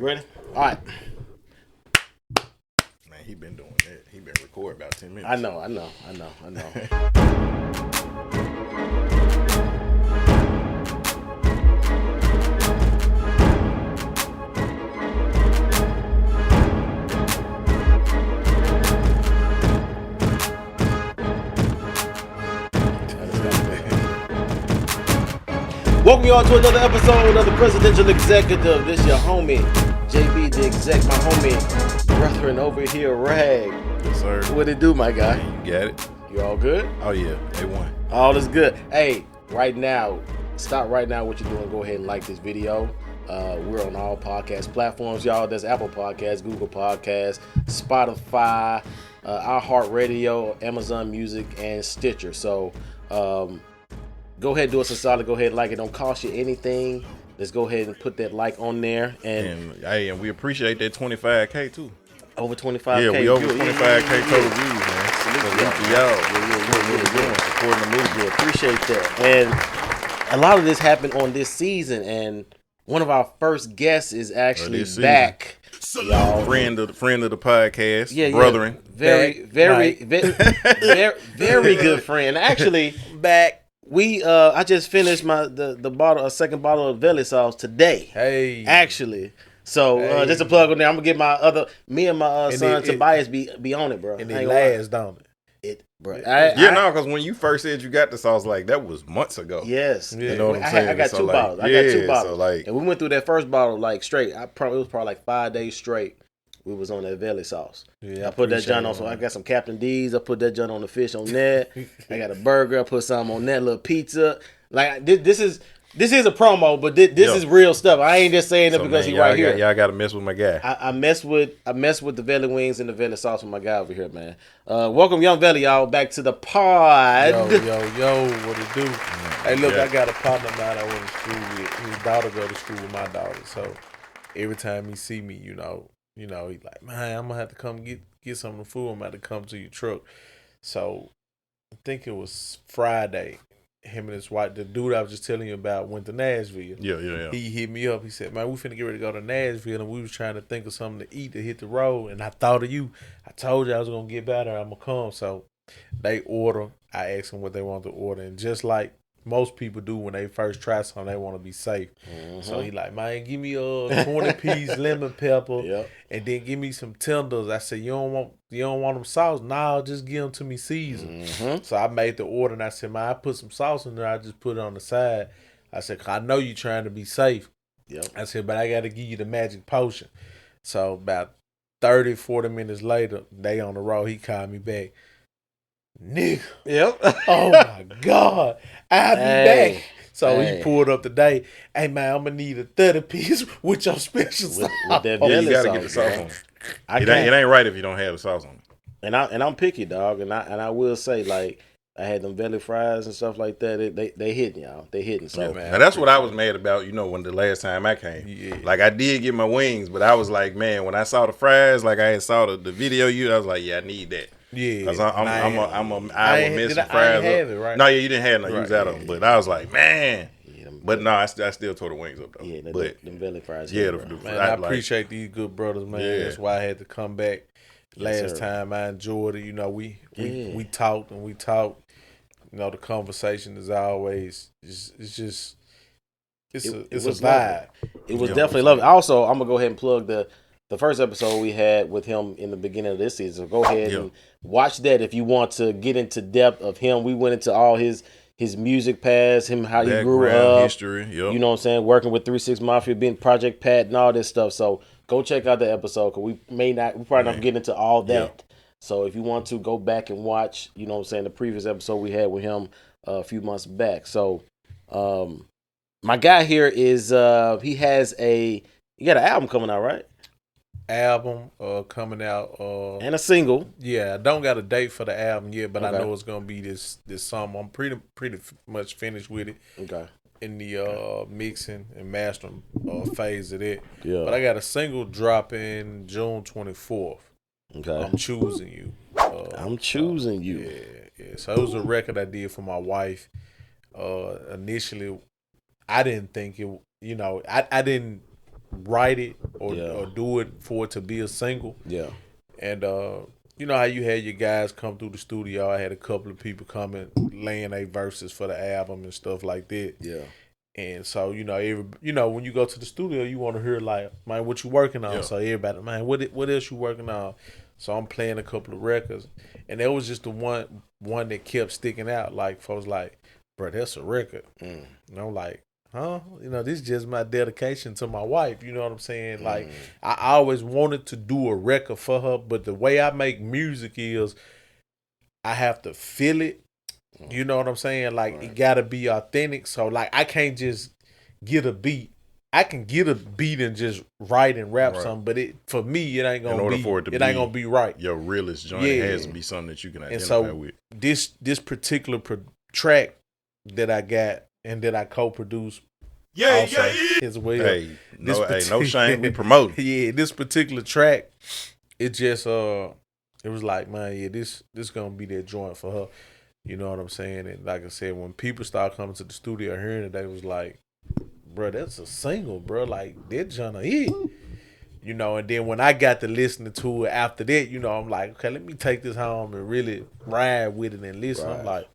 ready? All right. Man, he been doing that. He been recording about 10 minutes. I know. Welcome y'all to another episode of the Presidential Executive. This your homie, JB the Exec, my homie, brethren over here, Rag. Yes, sir. What it do, my guy? You got it? You all good? Oh, yeah. They won. All is good. Hey, right now, stop right now what you're doing. Go ahead and like this video. We're on all podcast platforms, y'all. There's Apple Podcasts, Google Podcasts, Spotify, iHeartRadio, Amazon Music, and Stitcher. So, go ahead, do us a solid. Go ahead and like it. Don't cost you anything. Let's go ahead and put that like on there. And we appreciate that 25K too. Over 25K. Yeah, we over 25K total views, man. Salute to y'all. Yeah. Supporting the movie. Yeah, appreciate that. And a lot of this happened on this season, and one of our first guests is actually back. Y'all. Friend of the podcast. Yeah, brethren. Very good friend. Actually, Back. I just finished a second bottle of Veli sauce today. Hey. Actually. So just a plug on there. I'm gonna get me and my son Tobias be on it, bro. And it lasts, don't it? Bro. Because when you first said you got the sauce, like that was months ago. Yes. You know what I'm saying? I got two bottles. And we went through that first bottle like straight. It was probably like 5 days straight. We was on that Veli sauce. Yeah, I put that joint on. So I got some Captain D's. I put that joint on the fish on that. I got a burger. I put some on that little pizza. Like this is a promo, but this is real stuff. I ain't just saying it because he's right here. Y'all got to mess with my guy. I mess with the Veli wings and the Veli sauce with my guy over here, man. Welcome, Yung Veli, y'all, back to the pod. Yo, what it do? Hey, look, I got a partner of mine I went to school with. His daughter go to school with my daughter, so every time he see me, he's like, man, I'm gonna have to come get some of the food. I'm gonna have to come to your truck. So I think it was Friday. Him and his wife, the dude I was just telling you about, went to Nashville. Yeah. He hit me up. He said, man, we finna get ready to go to Nashville, and we was trying to think of something to eat to hit the road, and I thought of you. I told you I was gonna get better. I'm gonna come. So they order. I asked them what they want to order, and just like most people do when they first try something, they want to be safe. Mm-hmm. So he like, man, give me a 20-piece lemon pepper, and then give me some tenders. I said, you don't want them sauce? No, just give them to me seasoned. Mm-hmm. So I made the order, and I said, man, I put some sauce in there. I just put it on the side. I said, I know you're trying to be safe. Yep. I said, but I got to give you the magic potion. So about 30, 40 minutes later, they on the road. He called me back. Nigga. Yep. Oh my God. I'll be back. So he pulled up today. Hey man, I'm gonna need a 30-piece with your special sauce. With that you gotta get the sauce on it. It ain't right if you don't have the sauce on it. And I'm picky, dog. And I will say, like, I had them Veli fries and stuff like that. They hitting, y'all. They hitting. So man, now that's what I was mad about. When the last time I came, like I did get my wings, but I was like, man, when I saw the fries, like I had saw the video, I was like, yeah, I need that. Yeah, cause I will miss some fries. Right? No, you didn't have no. You was out of them, but I was like, man. But no, I still tore the wings up though. Yeah, but them Veli fries. Yeah, man, I appreciate these good brothers, man. Yeah. That's why I had to come back. Last time I enjoyed it. We talked and we talked. The conversation is always it's a vibe. It was definitely lovely. Also, I'm gonna go ahead and plug the first episode we had with him in the beginning of this season. So go ahead and watch that if you want to get into depth of him. We went into all his music past, how he grew up, history. Yep. You know what I'm saying? Working with 3-6 Mafia, being Project Pat, and all this stuff. So go check out the episode because we probably not get into all that. Yep. So if you want to go back and watch, the previous episode we had with him a few months back. So my guy here is he got an album coming out, right? Album coming out and a single. Yeah, I don't got a date for the album yet, but I know it's gonna be this summer. I'm pretty much finished with it. Okay. In the mixing and mastering phase of it. Yeah. But I got a single dropping June 24th. Okay. I'm choosing you. I'm choosing you. Yeah. So it was a record I did for my wife. Initially, I didn't think it. I didn't write it or do it for it to be a single. Yeah. And you know how you had your guys come through the studio. I had a couple of people coming, laying their verses for the album and stuff like that. Yeah. And so, you know, when you go to the studio, you want to hear like, man, what you working on? Yeah. So everybody, man, what else you working on? So I'm playing a couple of records, and that was just the one that kept sticking out. Like folks like, bro, that's a record. And I'm like, huh? You know, this is just my dedication to my wife. You know what I'm saying? Like, I always wanted to do a record for her, but the way I make music is I have to feel it. You know what I'm saying? Like, it got to be authentic. So, like, I can't just get a beat. I can get a beat and just write and rap something, but for me, it ain't gonna be. It ain't gonna be right. Your realest joint has to be something that you can identify with. This particular track that I got and that I co-produced, as well. Hey, no shame, we promote. Yeah, this particular track, it just it was like, man, yeah, this gonna be that joint for her. You know what I'm saying? And like I said, when people start coming to the studio hearing it, they was like, bro, that's a single, bro. Like, that joint a hit. You know, and then when I got to listening to it after that, you know, I'm like, okay, let me take this home and really ride with it and listen. Right. I'm like,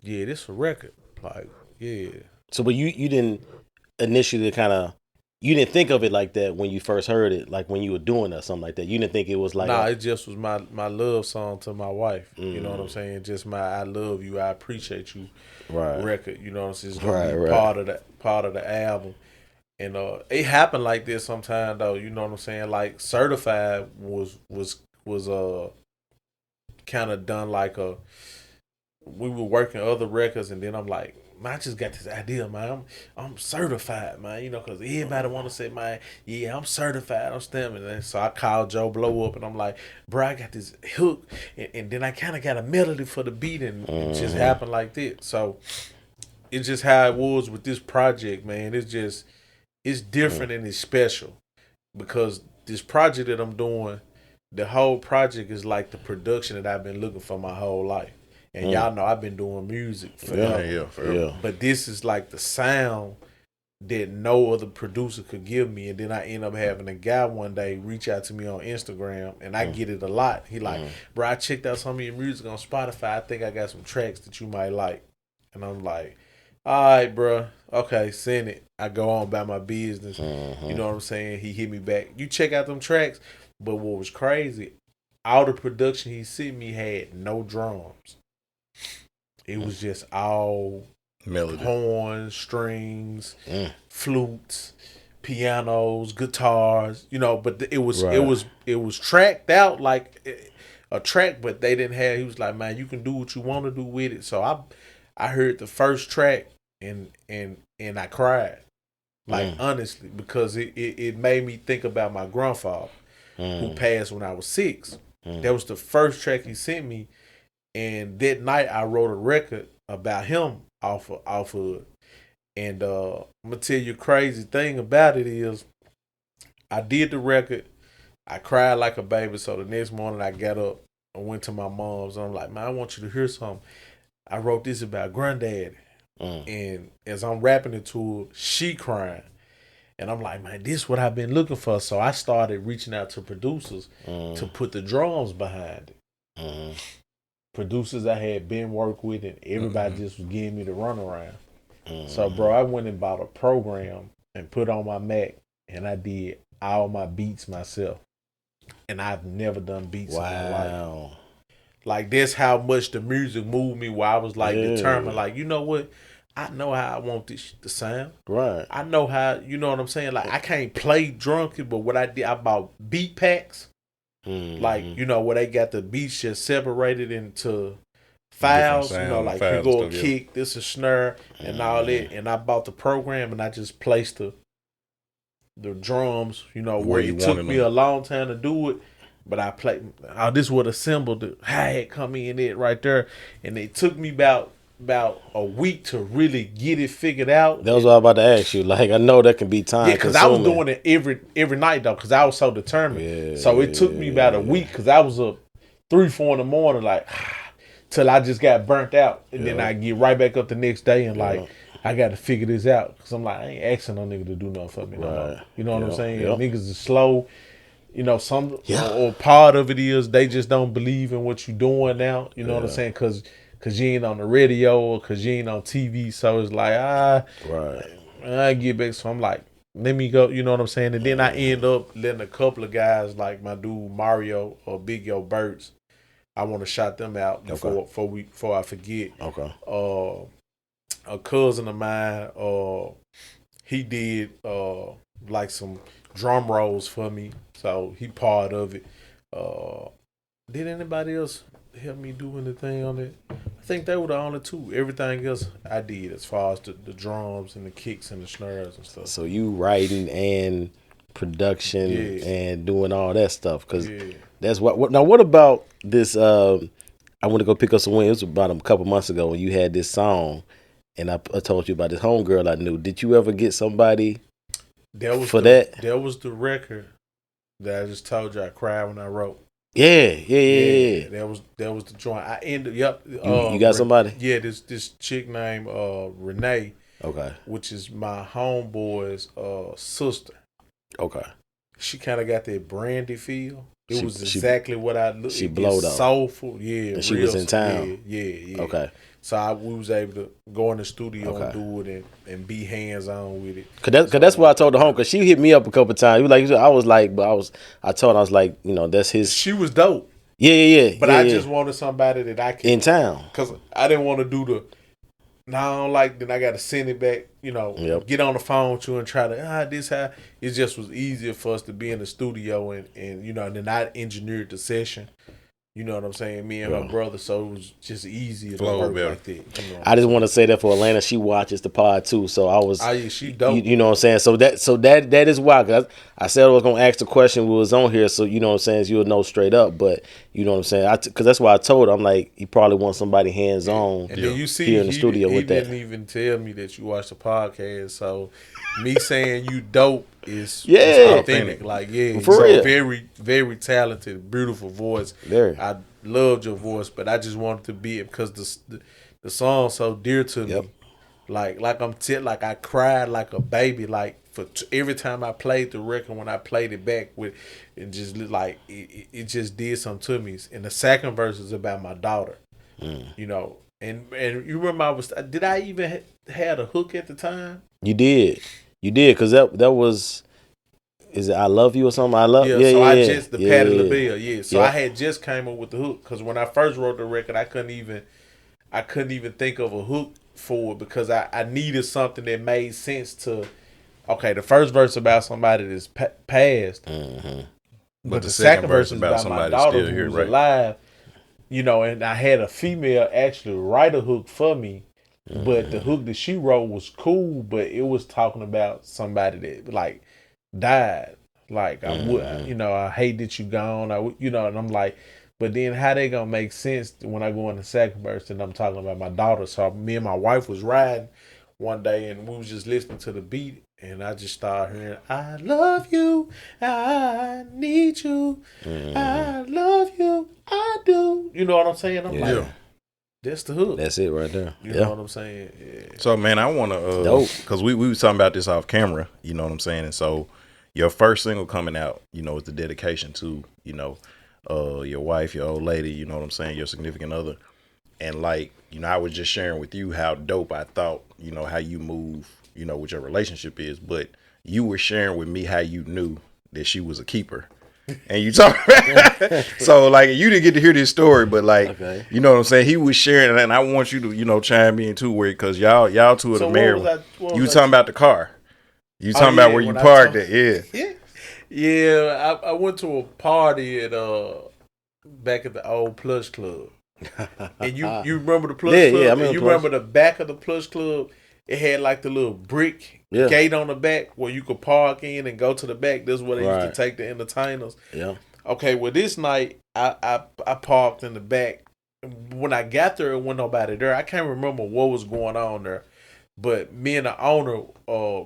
yeah, this a record. Like, yeah. So, but you didn't initially you didn't think of it like that when you first heard it, like when you were doing it or something like that. You didn't think it was like... Nah, it just was my love song to my wife. You know what I'm saying? Just my I love you, I appreciate you record. You know what I'm saying? It's gonna be part of the album. And it happened like this sometime though. You know what I'm saying? Like Certified was kind of done like we were working other records, and then I'm like, man, I just got this idea, man. I'm certified, man. You know, because everybody want to say, man, yeah, I'm certified. I'm stemming. And so I called Joe Blow up, and I'm like, bro, I got this hook, and then I kind of got a melody for the beat, and it just happened like that. So it's just how it was with this project, man. It's different and it's special because this project that I'm doing, the whole project is like the production that I've been looking for my whole life. And y'all know I've been doing music forever. Yeah. But this is like the sound that no other producer could give me. And then I end up having a guy one day reach out to me on Instagram, and I get it a lot. He like, bro, I checked out some of your music on Spotify. I think I got some tracks that you might like. And I'm like, all right, bro. Okay, send it. I go on about my business. You know what I'm saying? He hit me back. You check out them tracks. But what was crazy, all the production he sent me had no drums. It was just all melody, horns, strings, flutes, pianos, guitars, you know, but it was tracked out like a track, but they didn't have. He was like, man, you can do what you want to do with it. So I heard the first track and I cried, like honestly, because it made me think about my grandfather who passed when I was 6. That was the first track he sent me. And that night I wrote a record about him off of it. And I'm gonna tell you a crazy thing about it is I did the record, I cried like a baby, so the next morning I got up and went to my mom's and I'm like, man, I want you to hear something. I wrote this about granddaddy. And as I'm rapping into it, she crying. And I'm like, man, this is what I've been looking for. So I started reaching out to producers to put the drums behind it. Producers I had been work with, and everybody just was giving me the runaround. So, bro, I went and bought a program and put on my Mac, and I did all my beats myself. And I've never done beats in my life. Like, that's how much the music moved me, where I was like determined, like, you know what? I know how I want this to sound. Right. I know how, you know what I'm saying? Like, I can't play drunk, but what I did, I bought beat packs. Like, you know, where they got the beats just separated into files, you know, like you go a kick, this is snare, and all that. And I bought the program and I just placed the drums, you know, where it took me a long time to do it. But I played, this would assemble the hi-hat come in it right there. And it took me about a week to really get it figured out. That was what I was about to ask you. Like, I know that can be time. Yeah, because I was doing it every night though, because I was so determined. Yeah, so it took me about a week, because I was up 3-4 in the morning, like till I just got burnt out, and then I get right back up the next day and like, I got to figure this out because I'm like, I ain't asking no nigga to do nothing for me. No more. You know what I'm saying? Niggas is slow. You know, or part of it is they just don't believe in what you doing now. You know what I'm saying? Because you ain't on the radio or because you ain't on TV. So it's like, I get back. So I'm like, let me go. You know what I'm saying? And then I end up letting a couple of guys like my dude Mario or Big Yo Burt's. I want to shout them out before I forget. Okay. A cousin of mine, he did like some drum rolls for me, so he part of it. Did anybody else help me do anything on it? I think they were the only two. Everything else I did as far as the drums and the kicks and the snares and stuff. So you writing and production and doing all that stuff because that's what. Now what about this? I went to go pick up some wings. It was about a couple months ago when you had this song. And I told you about this homegirl I knew. Did you ever get somebody that? There was the record that I just told you I cried when I wrote. Yeah. That was the joint. I ended. Yep. You got somebody? Yeah. This chick named Renee. Okay. Which is my homeboy's sister. Okay. She kind of got that brandy feel. It was exactly what I looked. She blowed up. Soulful. Yeah. And she was in town. Yeah. Okay. So we was able to go in the studio and do it and be hands on with it. Cause that's what I told the home. Cause she hit me up a couple times. I told her I was like, you know, that's his. She was dope. Yeah. But I just wanted somebody that I could in town. Cause I didn't want to do the. Now I don't like. Then I got to send it back. You know, get on the phone with you and try to this how. It just was easier for us to be in the studio and you know, and then I engineered the session. You know what I'm saying? Me and my brother, so it was just easier to work like that. I just want to say that for Atlanta, she watches the pod too. So I was, she dope. You know what I'm saying? So that is why. Cause I said I was gonna ask the question we was on here, so you know what I'm saying, so you'll know straight up. But you know what I'm saying? Cause that's why I told her, I'm like, you probably want somebody hands on. And then you see, here in the studio with that. He didn't even tell me that you watched the podcast. So me saying you dope is authentic. Like for real. Very, very talented, beautiful voice. I loved your voice, but I just wanted to be it because the song's so dear to me. Like I cried like a baby. Like for every time I played the record, when I played it back with, it just like it just did something to me. And the second verse is about my daughter. You know, and you remember did I even had a hook at the time? You did, because that was. Is it I Love You or something? I love I just Patti LaBelle. So I had just came up with the hook because when I first wrote the record, I couldn't even think of a hook for it because I needed something that made sense to. Okay, the first verse about somebody that's passed, but the second verse is about my daughter who's alive. You know, and I had a female actually write a hook for me, but the hook that she wrote was cool, but it was talking about somebody that like died. Like I would, you know, I hate that you gone. And I'm like, but then how they gonna make sense when I go in the second verse and I'm talking about my daughter? So me and my wife was riding one day and we was just listening to the beat and I just started hearing, I love you, I need you, I love you, I do. You know what I'm saying? I'm like, that's the hook. That's it right there. You know what I'm saying? Yeah. So man, I want to, because we were talking about this off camera. You know what I'm saying? And so your first single coming out, you know, is the dedication to, you know, your wife, your old lady. You know what I'm saying? Your significant other. And like, you know, I was just sharing with you how dope I thought, you know, how you move, you know, what your relationship is. But you were sharing with me how you knew that she was a keeper. And you talk, so like you didn't get to hear this story, but like you know what I'm saying. He was sharing, and I want you to, you know, chime in too, where because y'all two of the married. You talking about the car? You talking about where you parked it? Yeah. I went to a party at back at the old Plush Club, and you remember the Plush Club? Yeah, you remember the back of the Plush Club? It had like the little brick gate on the back where you could park in and go to the back. This is where they used to take the entertainers. Yeah. Okay, well this night I parked in the back. When I got there, it wasn't nobody there. I can't remember what was going on there. But me and the owner,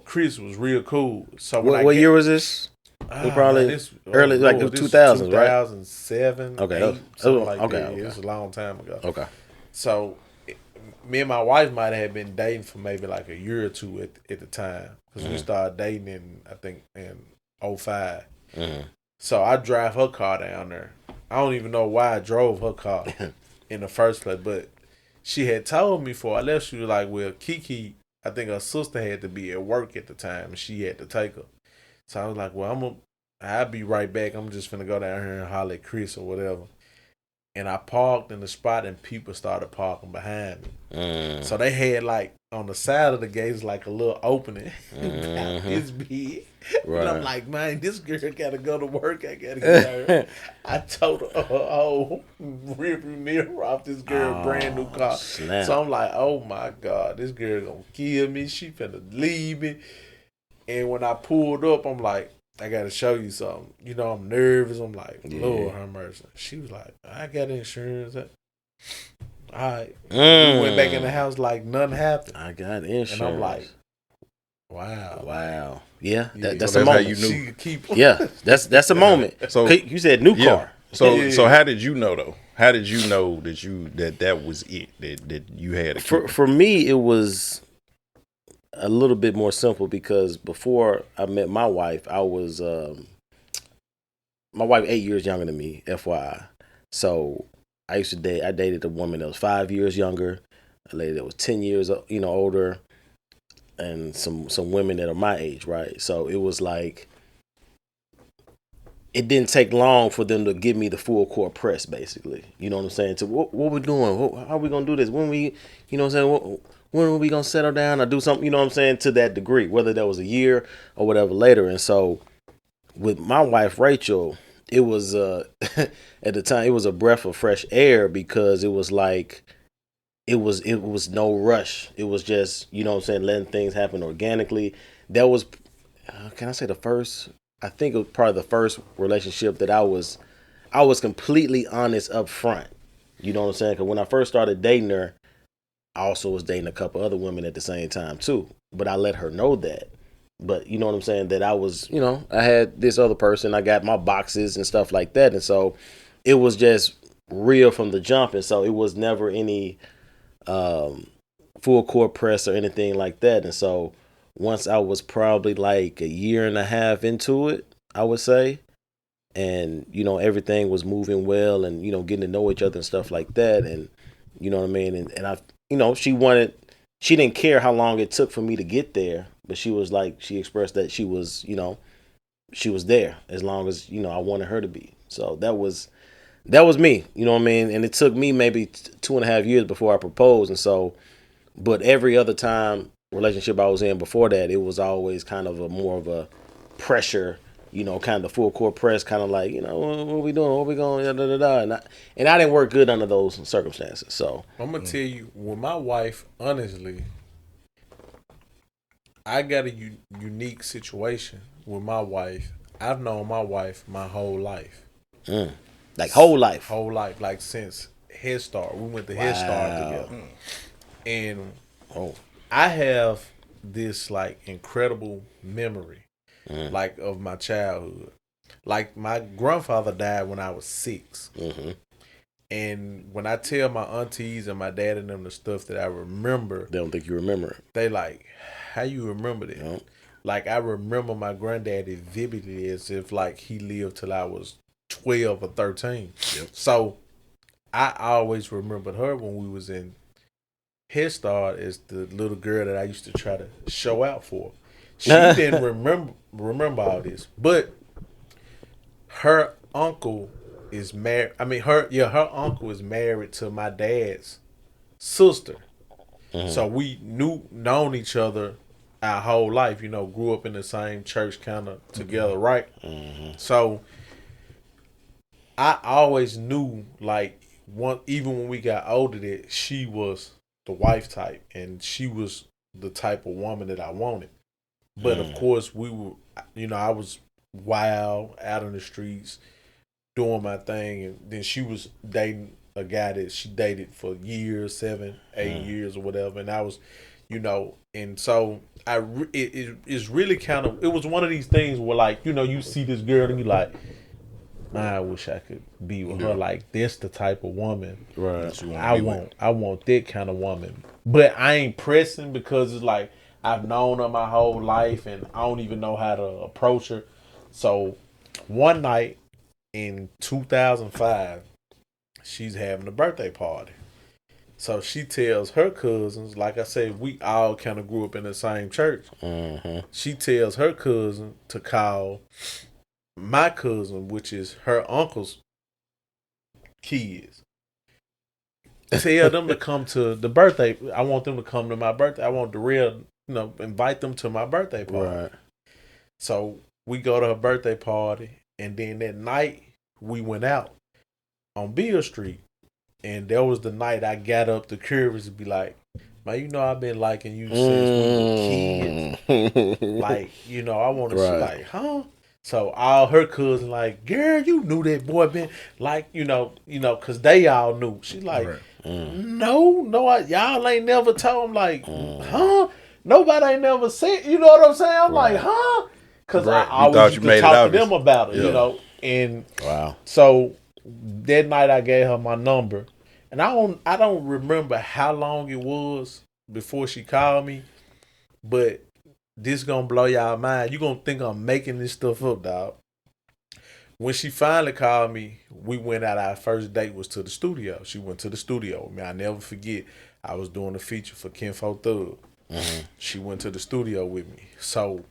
Chris, was real cool. So what year was this? Probably early, like 2000s, right? 2007. Okay. Something like that. It was a long time ago. Okay. So me and my wife might have been dating for maybe like a year or two at the time because we started dating in 05. So I drive her car down there. I don't even know why I drove her car in the first place, but she had told me before I left, she was like, well, Kiki, I think her sister had to be at work at the time and she had to take her. So I was like, well, I'll be right back. I'm just finna go down here and holler at Chris or whatever. And I parked in the spot and people started parking behind me. So they had like on the side of the gates like a little opening about this big. Right. And I'm like, man, this girl gotta go to work. I gotta get her. I told her, oh, rearview mirror off this girl brand new car. Snap. So I'm like, oh my God, this girl gonna kill me. She finna leave me. And when I pulled up, I'm like, I gotta show you something. You know, I'm nervous. I'm like, Lord have mercy. She was like, I got insurance. All right. We went back in the house like nothing happened. I got insurance. And I'm like, wow. Yeah, that's a moment. How you knew. Yeah, that's a moment. So you said new car. So how did you know though? How did you know that was it? That you had for me, it was a little bit more simple because before I met my wife, I was my wife 8 years younger than me, FYI. So I dated a woman that was 5 years younger, a lady that was 10 years older, and some women that are my age, right? So it was like it didn't take long for them to give me the full court press, basically. You know what I'm saying? So what we doing? How are we gonna do this? When we, you know what I'm saying? When are we going to settle down or do something, you know what I'm saying, to that degree, whether that was a year or whatever later. And so with my wife, Rachel, it was, at the time, it was a breath of fresh air because it was like, it was no rush. It was just, you know what I'm saying, letting things happen organically. That was, can I say I think it was probably the first relationship that I was completely honest up front. You know what I'm saying? Because when I first started dating her, I also was dating a couple other women at the same time too, but I let her know that. But you know what I'm saying? That I was, I had this other person, I got my boxes and stuff like that. And so it was just real from the jump. And so it was never any full court press or anything like that. And so once I was probably like a year and a half into it, I would say, and, everything was moving well and, getting to know each other and stuff like that. And, you know what I mean? And I, she didn't care how long it took for me to get there, but she was like, she expressed that she was there as long as, I wanted her to be. So that was me, you know what I mean? And it took me maybe 2.5 years before I proposed. And so, but every other relationship I was in before that, it was always kind of more of a pressure, kind of the full court press, kind of like, what are we doing? What are we going? And I didn't work good under those circumstances. So I'm gonna tell you, with my wife, honestly, I got a unique situation with my wife. I've known my wife my whole life. Like whole life, like since Head Start. We went to Head Start together, and I have this like incredible memory. Like of my childhood. Like my grandfather died when I was 6. And when I tell my aunties and my dad and them the stuff that I remember, they don't think you remember it. They like, how you remember that? Yep. Like I remember my granddaddy vividly as if like he lived till I was 12 or 13. Yep. So I always remembered her when we was in Head Start as the little girl that I used to try to show out for. She didn't remember all this, but her uncle is married. I mean, her uncle is married to my dad's sister. So we known each other our whole life. Grew up in the same church kind of together, right? So I always knew, like, even when we got older, that she was the wife type, and she was the type of woman that I wanted. But of course, we were, I was wild out in the streets doing my thing. And then she was dating a guy that she dated for years, 7, 8 years or whatever. And I was, and so it's really kind of, it was one of these things where like, you see this girl and you like, I wish I could be with her. Like, that's the type of woman I want. I want that kind of woman. But I ain't pressing because it's like I've known her my whole life and I don't even know how to approach her. So one night in 2005, she's having a birthday party. So she tells her cousins, like I said, we all kind of grew up in the same church. Mm-hmm. She tells her cousin to call my cousin, which is her uncle's kids. Tell them to come to the birthday. I want them to come to my birthday. I want invite them to my birthday party. Right. So we go to her birthday party, and then that night we went out on Beale Street. And that was the night I got up the courage to be like, man, you know I've been liking you since we were kids. Like, you know, I want to see, like, huh? So all her cousins like, girl, you knew that boy been like, you know, cause they all knew. She's like, no, y'all ain't never told him like, huh? Nobody ain't never said, you know what I'm saying? I'm like, huh? Cause I always used to talk to them about it, you know. And so that night I gave her my number. And I don't remember how long it was before she called me, but this gonna blow y'all mind. You gonna think I'm making this stuff up, dog. When she finally called me, we went out. Our first date was to the studio. She went to the studio with me. I never forget. I was doing a feature for Kenfo Thug. Mm-hmm. She went to the studio with me. So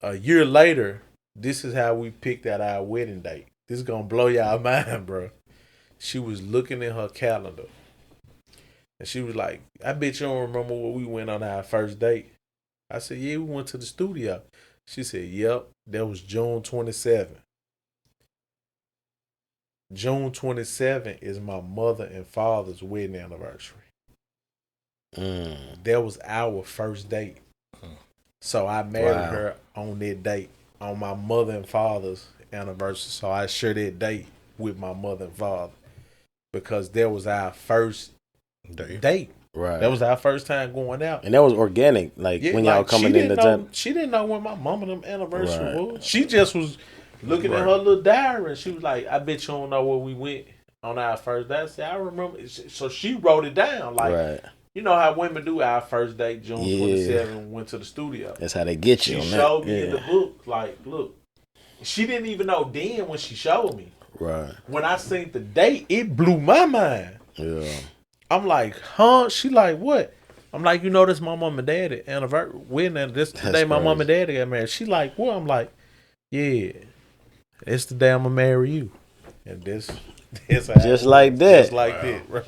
a year later, this is how we picked out our wedding date. This is gonna blow y'all mind, bro. She was looking at her calendar. And she was like, I bet you don't remember where we went on our first date. I said, yeah, we went to the studio. She said, yep, that was June 27th. June 27th is my mother and father's wedding anniversary. That was our first date. So I married her on that date, on my mother and father's anniversary. So I share that date with my mother and father. Because that was our first date. Right. That was our first time going out. And that was organic. Like when y'all coming in the time. She didn't know when my mom and them anniversary was. She just was looking at her little diary and she was like, I bet you don't know where we went on our first date. I said, I remember. So she wrote it down. Like, you know how women do our first date, June 27th, went to the studio. That's how they get you. She showed me in the book, like, look. She didn't even know then when she showed me. Right. When I seen the date, it blew my mind. Yeah. I'm like, huh? She like, what? I'm like, you know, this my mom and daddy anniversary wedding. This the day my mom and daddy got married. She like, what? I'm like, yeah, it's the day I'm gonna marry you. And this just like that. Just like that, bro.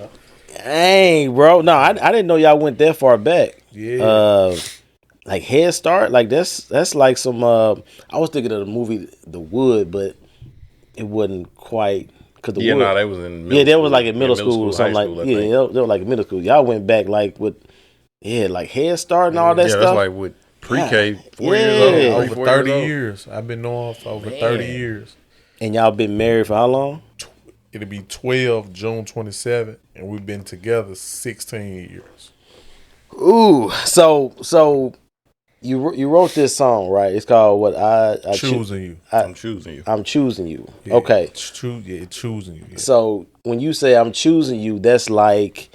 Dang, bro. No, I didn't know y'all went that far back. Yeah. Like Head Start, like that's like some. I was thinking of the movie The Wood, but it wasn't quite. Cause the Wood, they was in middle that was like in middle school or something like. They were like in middle school. Y'all went back like with, like Head Start and all that stuff. Yeah, that's like with pre-K, 4 years old, over 30 years. I've been knowing for over 30 years. And y'all been married for how long? It'll be 12 June 27th, and we've been together 16 years. Ooh, so. You wrote this song, right? It's called what? Choosing You. I'm choosing you. I'm choosing you. Yeah, okay. It's true. Yeah, choosing you. Yeah. So when you say I'm choosing you, that's like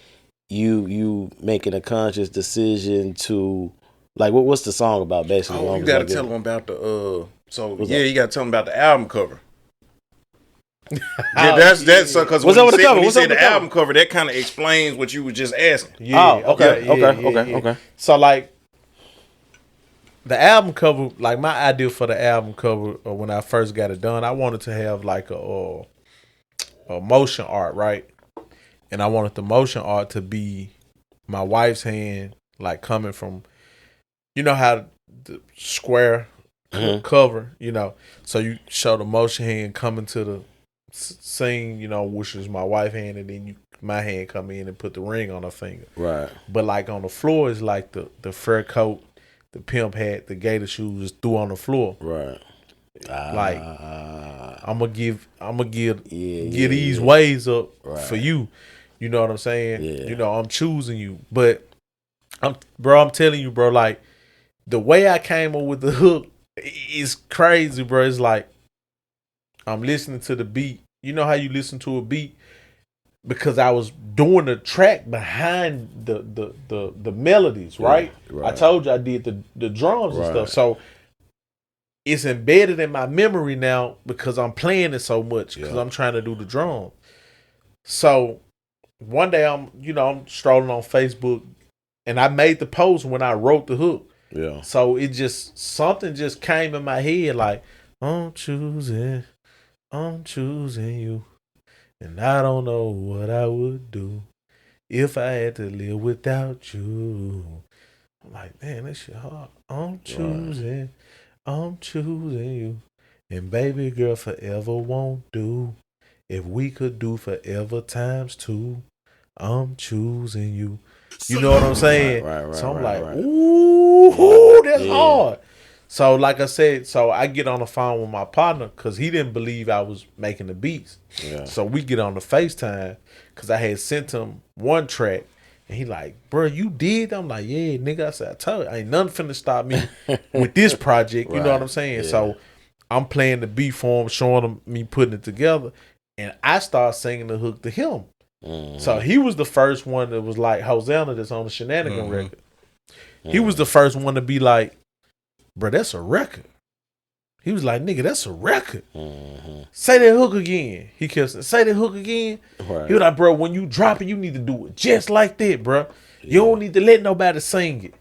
you making a conscious decision to, like, what's the song about basically? Oh, you gotta tell them about the you gotta tell them about the album cover. Yeah, that's so because when you say the album cover, that kind of explains what you were just asking. Yeah. Oh, okay. So like. The album cover, like my idea for the album cover, when I first got it done, I wanted to have like a motion art, right? And I wanted the motion art to be my wife's hand, like coming from, you know how the square cover, you know, so you show the motion hand coming to the scene, you know, which is my wife's hand, and then my hand come in and put the ring on her finger. Right. But like on the floor is like the fur coat. The pimp hat, the gator shoes threw on the floor. Right. Like I'm gonna give these ways up for you. You know what I'm saying? Yeah. You know, I'm choosing you. But I'm telling you, bro, like the way I came up with the hook is crazy, bro. It's like I'm listening to the beat. You know how you listen to a beat? Because I was doing the track behind the melodies, right? Yeah, right. I told you I did the drums and stuff. So it's embedded in my memory now because I'm playing it so much because I'm trying to do the drums. So one day I'm strolling on Facebook and I made the post when I wrote the hook. Yeah. So something just came in my head like, I'm choosing you. And I don't know what I would do if I had to live without you. I'm like, man, this shit hard. I'm choosing you. And baby girl, forever won't do. If we could do forever times 2, I'm choosing you. You know what I'm saying? Right, so I'm like, ooh, that's hard. So like I said, so I get on the phone with my partner because he didn't believe I was making the beats. Yeah. So we get on the FaceTime because I had sent him one track. And he like, bro, you did? I'm like, yeah, nigga. I said, I told you, ain't nothing finna stop me with this project. You know what I'm saying? Yeah. So I'm playing the beat for him, showing him me putting it together. And I start singing the hook to him. Mm-hmm. So he was the first one that was like Hosanna that's on the Shenanigan record. He was the first one to be like, bro, that's a record. He was like, nigga, that's a record. Say that hook again. He kept saying, say that hook again. Right. He was like, bro, when you drop it, you need to do it just like that, bro. You don't need to let nobody sing it.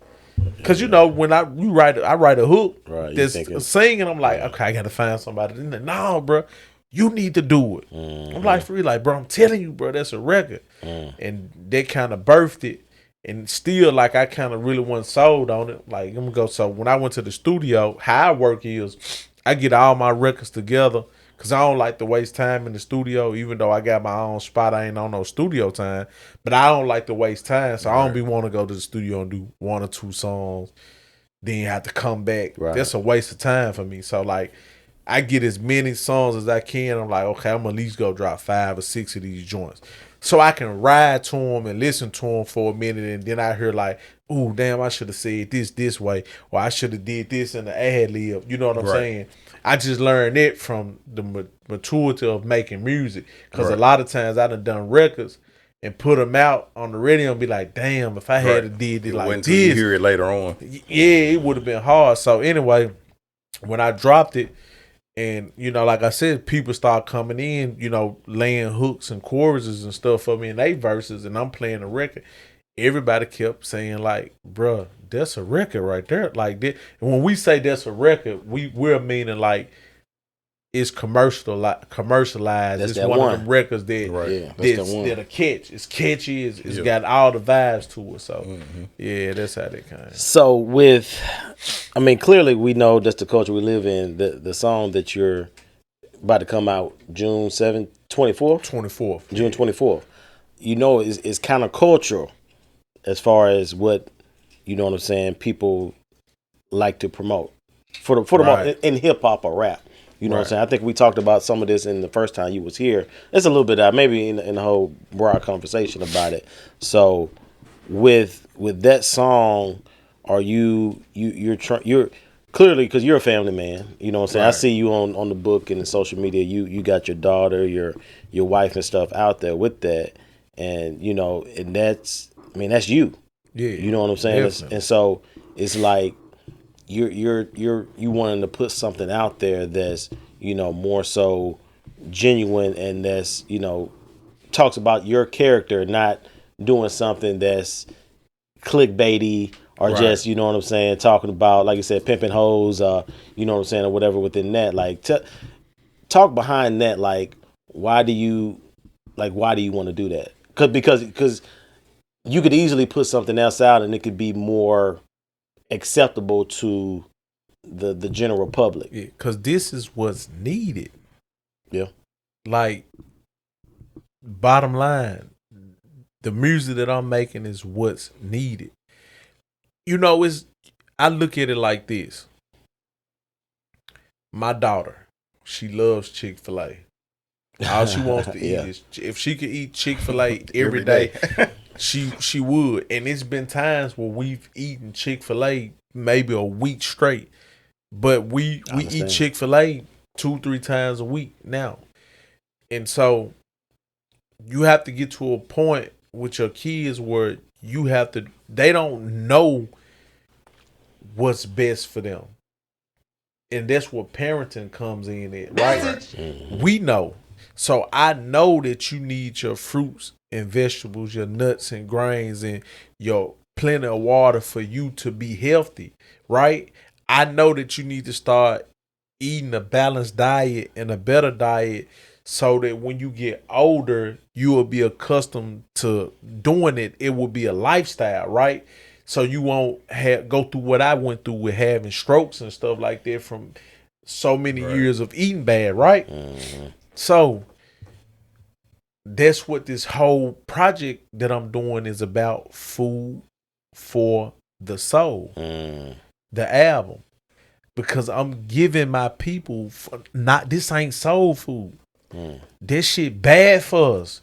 Cause you know, when I write a hook that's singing, I'm like, okay, I gotta find somebody. Like, no, bro, you need to do it. I'm like, for real, like, bro, I'm telling you, bro, that's a record. And they kind of birthed it. And still, like, I kind of really wasn't sold on it. Like, I'm gonna go. So when I went to the studio, how I work is I get all my records together because I don't like to waste time in the studio. Even though I got my own spot, I ain't on no studio time. But I don't like to waste time, so I don't be want to go to the studio and do 1 or 2 songs, then have to come back. That's a waste of time for me. So like, I get as many songs as I can. I'm like, okay, I'm gonna at least go drop 5 or 6 of these joints. So I can ride to them and listen to them for a minute, and then I hear like, "Ooh, damn! I should have said this way, or I should have did this in the ad lib." You know what I'm saying? I just learned it from the maturity of making music, because a lot of times I done records and put them out on the radio and be like, "Damn! If I had did it like this, you hear it later on, it would have been hard." So anyway, when I dropped it. And, you know, like I said, people start coming in, you know, laying hooks and choruses and stuff for me in they verses, and I'm playing a record. Everybody kept saying, like, bruh, that's a record right there. Like, that. And when we say that's a record, we're meaning, like, it's commercialized. That's it's one of them records that that a catch. It's catchy. It's got all the vibes to it. So yeah, that's how they kind of. So with, I mean, clearly we know that's the culture we live in. The song that you're about to come out June 7th, 24th? 24th. June 24th. You know, it's kind of cultural as far as what, you know what I'm saying, people like to promote for the in hip hop or rap. You know what I'm saying? I think we talked about some of this in the first time you was here. It's a little bit out, maybe in the whole broad conversation about it. So with that song, are you're clearly, because you're a family man. You know what I'm saying? I see you on the book and the social media. You got your daughter, your wife and stuff out there with that, and you know, and that's you. Yeah. You know what I'm saying? And so it's like. You wanting to put something out there that's, you know, more so genuine and that's, you know, talks about your character, not doing something that's clickbaity or just, you know what I'm saying, talking about, like you said, pimping hoes, you know what I'm saying, or whatever within that. Like, talk behind that. Like, why do you want to do that? Because you could easily put something else out and it could be more acceptable to the general public. Yeah, because this is what's needed. Yeah. Like, bottom line, the music that I'm making is what's needed. You know, I look at it like this. My daughter, she loves Chick-fil-A. All she wants to eat is, if she could eat Chick-fil-A every day. She would. And it's been times where we've eaten Chick-fil-A maybe a week straight. But we eat Chick-fil-A 2-3 times a week now. And so you have to get to a point with your kids where they don't know what's best for them. And that's where parenting comes in at, right? Mm-hmm. We know. So I know that you need your fruits and vegetables, your nuts and grains, and your plenty of water for you to be healthy, right? I know that you need to start eating a balanced diet and a better diet so that when you get older, you will be accustomed to doing it. It will be a lifestyle, right? So you won't go through what I went through with having strokes and stuff like that from so many years of eating bad, right? Mm-hmm. So that's what this whole project that I'm doing is about, Food for the Soul, the album. Because I'm giving my people, this ain't soul food. This shit bad for us.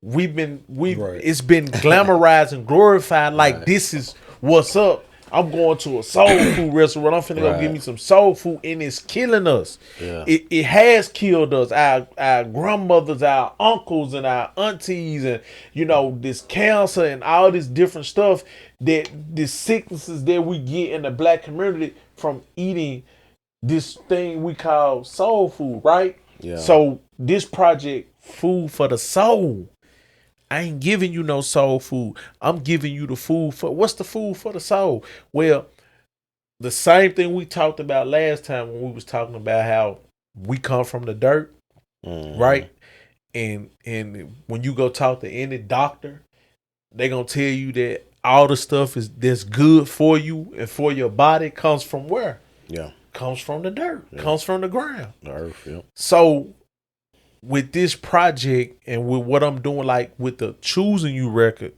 It's been glamorized and glorified like this is what's up. I'm going to a soul food restaurant. I'm finna go get me some soul food, and it's killing us. Yeah. It has killed us. Our grandmothers, our uncles, and our aunties, and this cancer and all this different stuff, that the sicknesses that we get in the black community from eating this thing we call soul food, right? Yeah. So this project, Food for the Soul, I ain't giving you no soul food. I'm giving you the food for, what's the food for the soul? Well, the same thing we talked about last time when we was talking about how we come from the dirt, right? And when you go talk to any doctor, they gonna tell you that all the stuff that's good for you and for your body comes from where? Yeah. Comes from the dirt, comes from the ground. The earth, yeah. So with this project and with what I'm doing, like with the Choosing You record,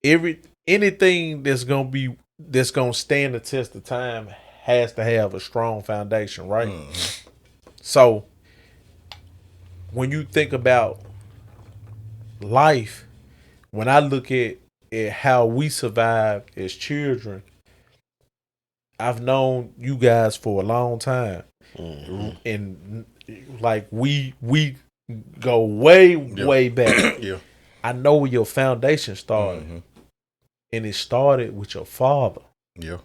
anything that's gonna stand the test of time has to have a strong foundation, right? Mm-hmm. So when you think about life, when I look at how we survived as children, I've known you guys for a long time, and like we go way back. Yeah, I know where your foundation started, and it started with your father. Yeah,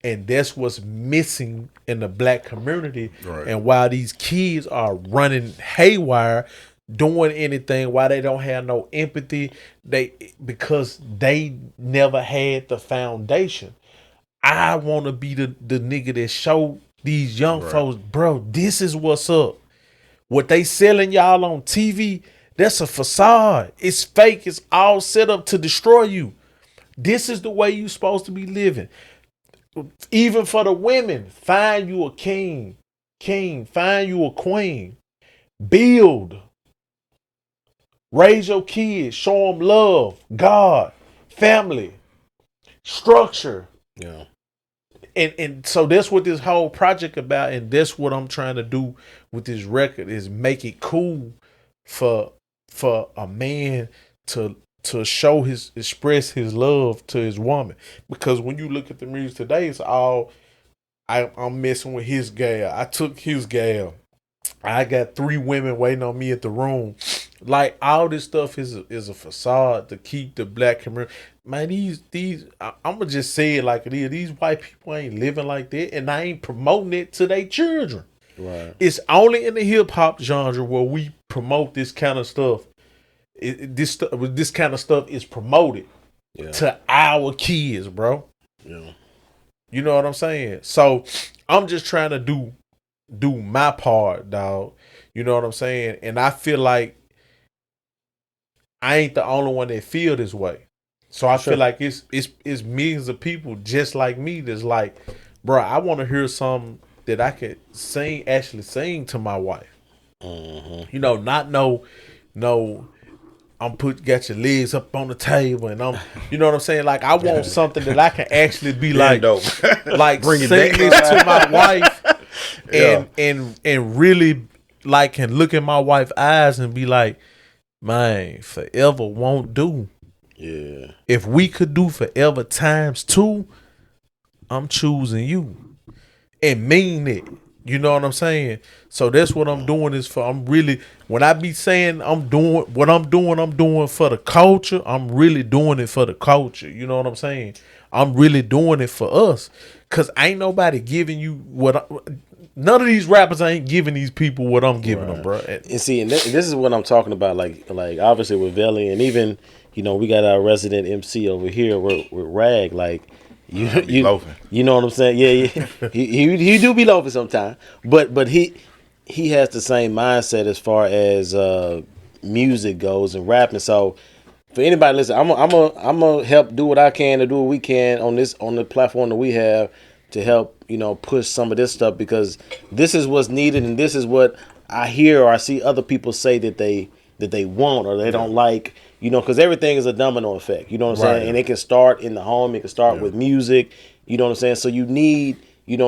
and that's what's missing in the black community. Right. And while these kids are running haywire, doing anything, why they don't have no empathy, because they never had the foundation. I want to be the nigga that show these young folks, bro, this is what's up. What they selling y'all on TV, that's a facade. It's fake. It's all set up to destroy you. This is the way you supposed to be living. Even for the women, find you a king, find you a queen. Build. Raise your kids. Show them love, God, family, structure. Yeah. And so that's what this whole project about, and that's what I'm trying to do with this record, is make it cool for a man to express his love to his woman. Because when you look at the music today, it's all I'm messing with his gal. I took his gal. I got 3 women waiting on me at the room. Like, all this stuff is a facade to keep the black community. Man, I'm gonna just say it like it is. These white people ain't living like that, and I ain't promoting it to their children. Right. It's only in the hip hop genre where we promote this kind of stuff. This kind of stuff is promoted to our kids, bro. Yeah. You know what I'm saying? So I'm just trying to do my part, dog. You know what I'm saying? And I feel like I ain't the only one that feel this way. So I feel like it's millions of people just like me that's like, bro, I want to hear something that I could actually sing to my wife. Mm-hmm. You know, not no, got your legs up on the table and you know what I'm saying? Like, I want something that I can actually be like bring sing this to my wife and really like can look in my wife's eyes and be like, man, forever won't do. Yeah. If we could do forever times 2, I'm choosing you. And mean it. You know what I'm saying? So that's what I'm doing is for. I'm really, when I be saying I'm doing what I'm doing for the culture. I'm really doing it for the culture. You know what I'm saying? I'm really doing it for us. Cause ain't nobody giving you none of these rappers ain't giving these people what I'm giving them, bro. And see, and this is what I'm talking about. Like obviously with Veli, and even we got our resident MC over here with Rag. Like you know what I'm saying? Yeah. he do be loafing sometimes, but he has the same mindset as far as music goes and rapping. So for anybody listen, I'm gonna help do what I can to do what we can on the platform that we have to help push some of this stuff, because this is what's needed, and this is what I hear or I see other people say that they want or they don't like, because everything is a domino effect, you know what I'm saying? And it can start in the home, it can start with music, you know what I'm saying? So you need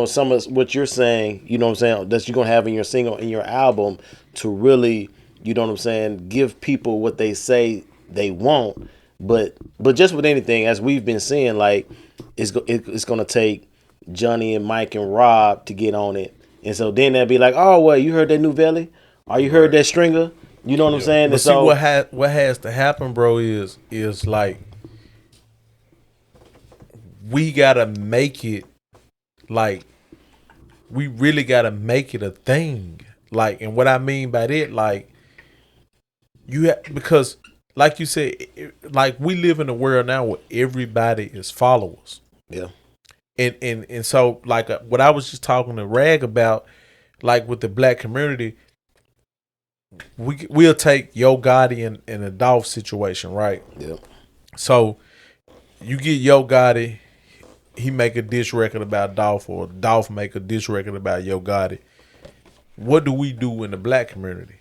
some of what you're saying, you know what I'm saying, that you're gonna have in your single, in your album, to really, you know what I'm saying, give people what they say they want. But just with anything, as we've been seeing, like it's gonna take Johnny and Mike and Rob to get on it, and so then they'll be like, oh well, you heard that new Veli, or you heard that Stringer, you know what I'm saying? But see, what has to happen, bro, is like we gotta make it, like we really gotta make it a thing, like, and what I mean by that, like because like you said, like we live in a world now where everybody is followers. Yeah. And so, like, what I was just talking to Rag about, like with the black community, we'll take Yo Gotti and a Dolph situation, right? Yep. So you get Yo Gotti, he make a diss record about Dolph, or Dolph make a diss record about Yo Gotti. What do we do in the black community?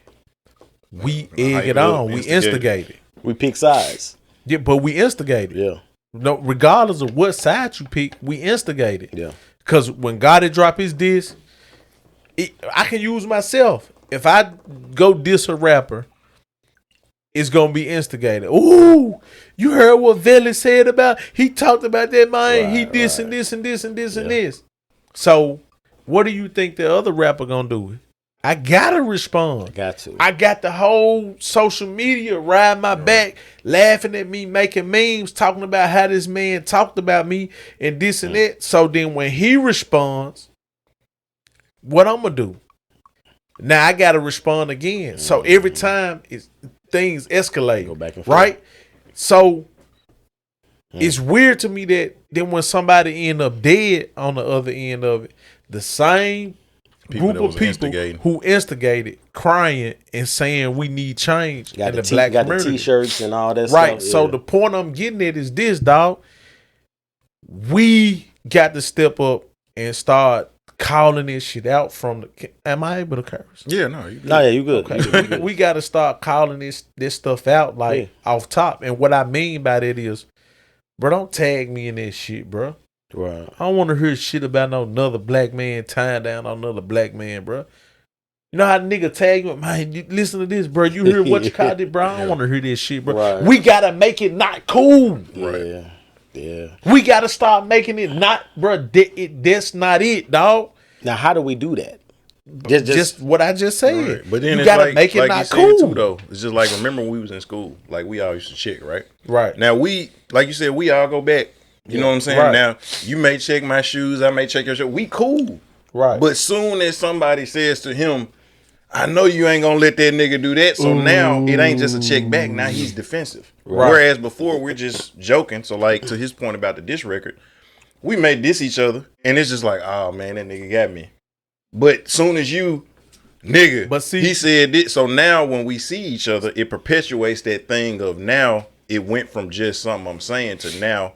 We egg it on. We instigate it. We pick sides. Yeah, but we instigate it. Yeah. No, regardless of what side you pick, we instigate it. Yeah. Because when Gotti drop his diss, I can use myself. If I go diss a rapper, it's gonna be instigated. Ooh, you heard what Veli said about? He talked about that man. He this and this and this and this and this. So, what do you think the other rapper gonna do? I gotta respond. I got the whole social media riding my back, laughing at me, making memes, talking about how this man talked about me and this and that. So then when he responds, what I'm gonna do? Now I gotta respond again. So every time things escalate. Go back and forth. Right? So it's weird to me that then when somebody end up dead on the other end of it, the same group of people who instigated crying and saying we need change in the black community. The t-shirts and all that right. stuff. So the point I'm getting at is this, dog. We got to step up and start calling this shit out from the. Am I able to curse? Yeah, no, you good. No, yeah, you good. Okay. You good. We got to start calling this stuff out like off top. And what I mean by that is, bro, don't tag me in this shit, bro. Right. I don't want to hear shit about no another black man tying down on another black man, bro. You know how the nigga tag you, man, you listen to this, bro. You hear what you called it, bro? I don't want to hear this shit, bro. Right. We got to make it not cool. Yeah. Yeah. We got to start making it not, bro. That's not it, dog. Now, how do we do that? Just what I just said. Right. But then you it's gotta like, make it like not you said cool. too, though. It's just like, remember when we was in school, like we all used to check, right? Right. Now like you said, we all go back. You know what I'm saying? Right. Now, you may check my shoes, I may check your shoes. We cool. Right. But soon as somebody says to him, I know you ain't gonna let that nigga do that. So now it ain't just a check back. Now he's defensive. Right. Whereas before we're just joking. So like to his point about the diss record, we may diss each other and it's just like, oh man, that nigga got me. But soon as you, nigga, but see, he said this. So now when we see each other, it perpetuates that thing of now it went from just something I'm saying to now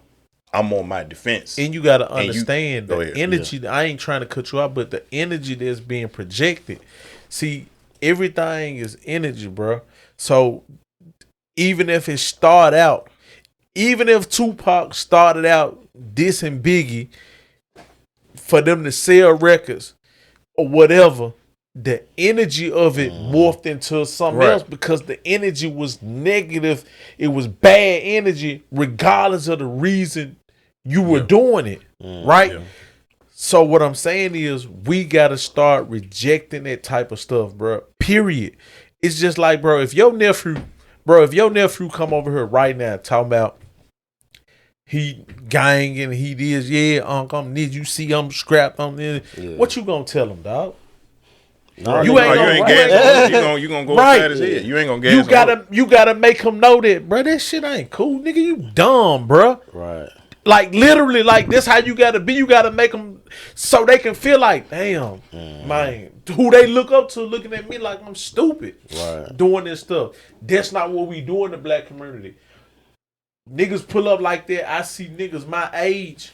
I'm on my defense. And you got to understand the energy. Yeah. I ain't trying to cut you out, but the energy that's being projected. See, everything is energy, bro. So even if it start out, even if Tupac started out dissing Biggie for them to sell records or whatever, the energy of it morphed into something else because the energy was negative. It was bad energy, regardless of the reason you were doing it, right? Yeah. So what I'm saying is we got to start rejecting that type of stuff, bro. Period. It's just like, bro, if your nephew come over here right now talking about he ganging, he this, yeah, uncle, did you see him scrapped on this? Yeah. What you gonna tell him, dog? No, you ain't gas. You gonna go right. Upside his head. You ain't gonna gas. You gotta make him know that, bro. That shit ain't cool, nigga. You dumb, bro. Right. Like literally, like this how you gotta be. You gotta make them so they can feel like, damn, man, who they look up to, looking at me like I'm stupid, right? Doing this stuff. That's not what we do in the black community. Niggas pull up like that. I see niggas my age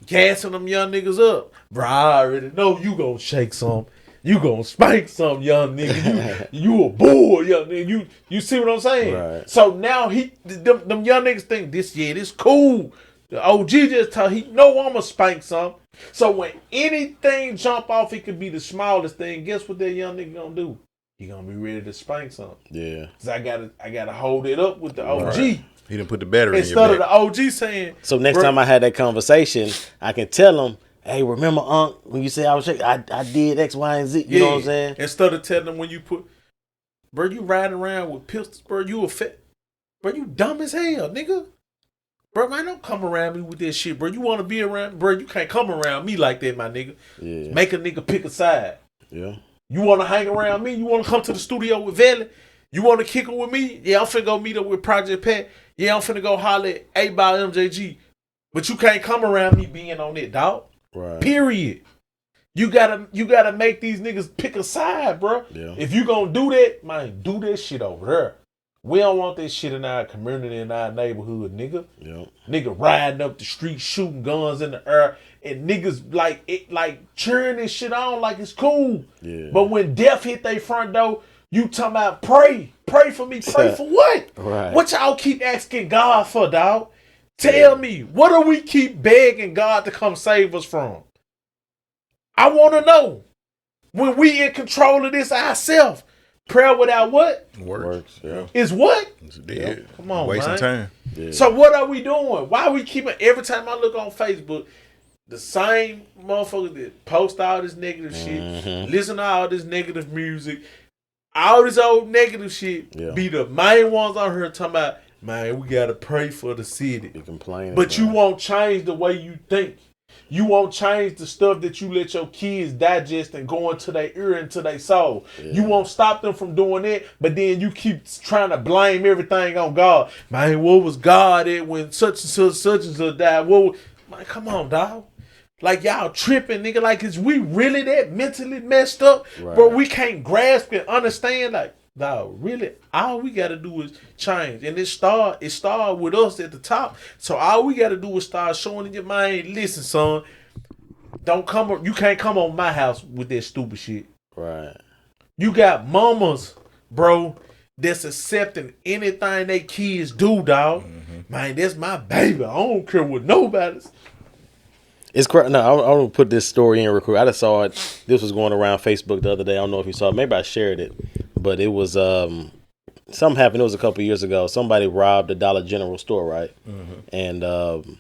gassing them young niggas up. Bro, I already know you gonna shake some. You gonna spank some, young nigga. You a bull, young nigga. You see what I'm saying? Right. So now them young niggas think this cool. The OG just told he know I'ma spank some. So when anything jump off, it could be the smallest thing. Guess what that young nigga gonna do? He gonna be ready to spank some. Yeah. Cause I gotta hold it up with the OG. Right. He didn't put the battery instead in your back. Of the OG saying. So next time I had that conversation, I can tell him, hey, remember, Unc, when you say I was shaking, I did X, Y, and Z. You know what I'm saying? Instead of telling them when you put, bro, you riding around with pistols, bro, you bro, you dumb as hell, nigga. Bro, man, don't come around me with this shit, bro. You want to be around, bro, you can't come around me like that, my nigga. Yeah. Make a nigga pick a side. Yeah. You want to hang around me? You want to come to the studio with Veli? You want to kick it with me? Yeah, I'm finna go meet up with Project Pat. Yeah, I'm finna go holler at 8 by MJG. But you can't come around me being on it, dog. Right. Period. You gotta make these niggas pick a side, bro. Yeah. If you gonna do that, man, do that shit over there. We don't want this shit in our community, in our neighborhood, nigga. Yeah. Nigga riding up the street, shooting guns in the air, and niggas like cheering this shit on like it's cool. Yeah. But when death hit they front door, you talking about pray for me, pray for what? Right. What y'all keep asking God for, dog? Tell me, what do we keep begging God to come save us from? I want to know. When we in control of this ourselves, prayer without what? Works. Yeah. Is what? It's dead. Come on, wasting time. Yeah. So what are we doing? Why are we keeping, every time I look on Facebook, the same motherfuckers that post all this negative shit, listen to all this negative music, all this old negative shit, be the main ones on here talking about, man, we gotta pray for the city. You complaining, but you won't change the way you think. You won't change the stuff that you let your kids digest and go into their ear, into their soul. Yeah. You won't stop them from doing it, but then you keep trying to blame everything on God. Man, what was God at when such and such died? Man, come on, dog. Like y'all tripping, nigga. Like, is we really that mentally messed up? Right. Bro, we can't grasp and understand, like, dog, really, all we gotta do is change. And it start with us at the top. So all we gotta do is start showing your mind, listen, son, you can't come on my house with that stupid shit. Right. You got mamas, bro, that's accepting anything they kids do, dog. Man, that's my baby. I don't care what nobody's. It's crazy. No, I'm gonna put this story in real quick. I just saw it. This was going around Facebook the other day. I don't know if you saw it. Maybe I shared it, but it was something happened. It was a couple years ago. Somebody robbed the Dollar General store, right? And the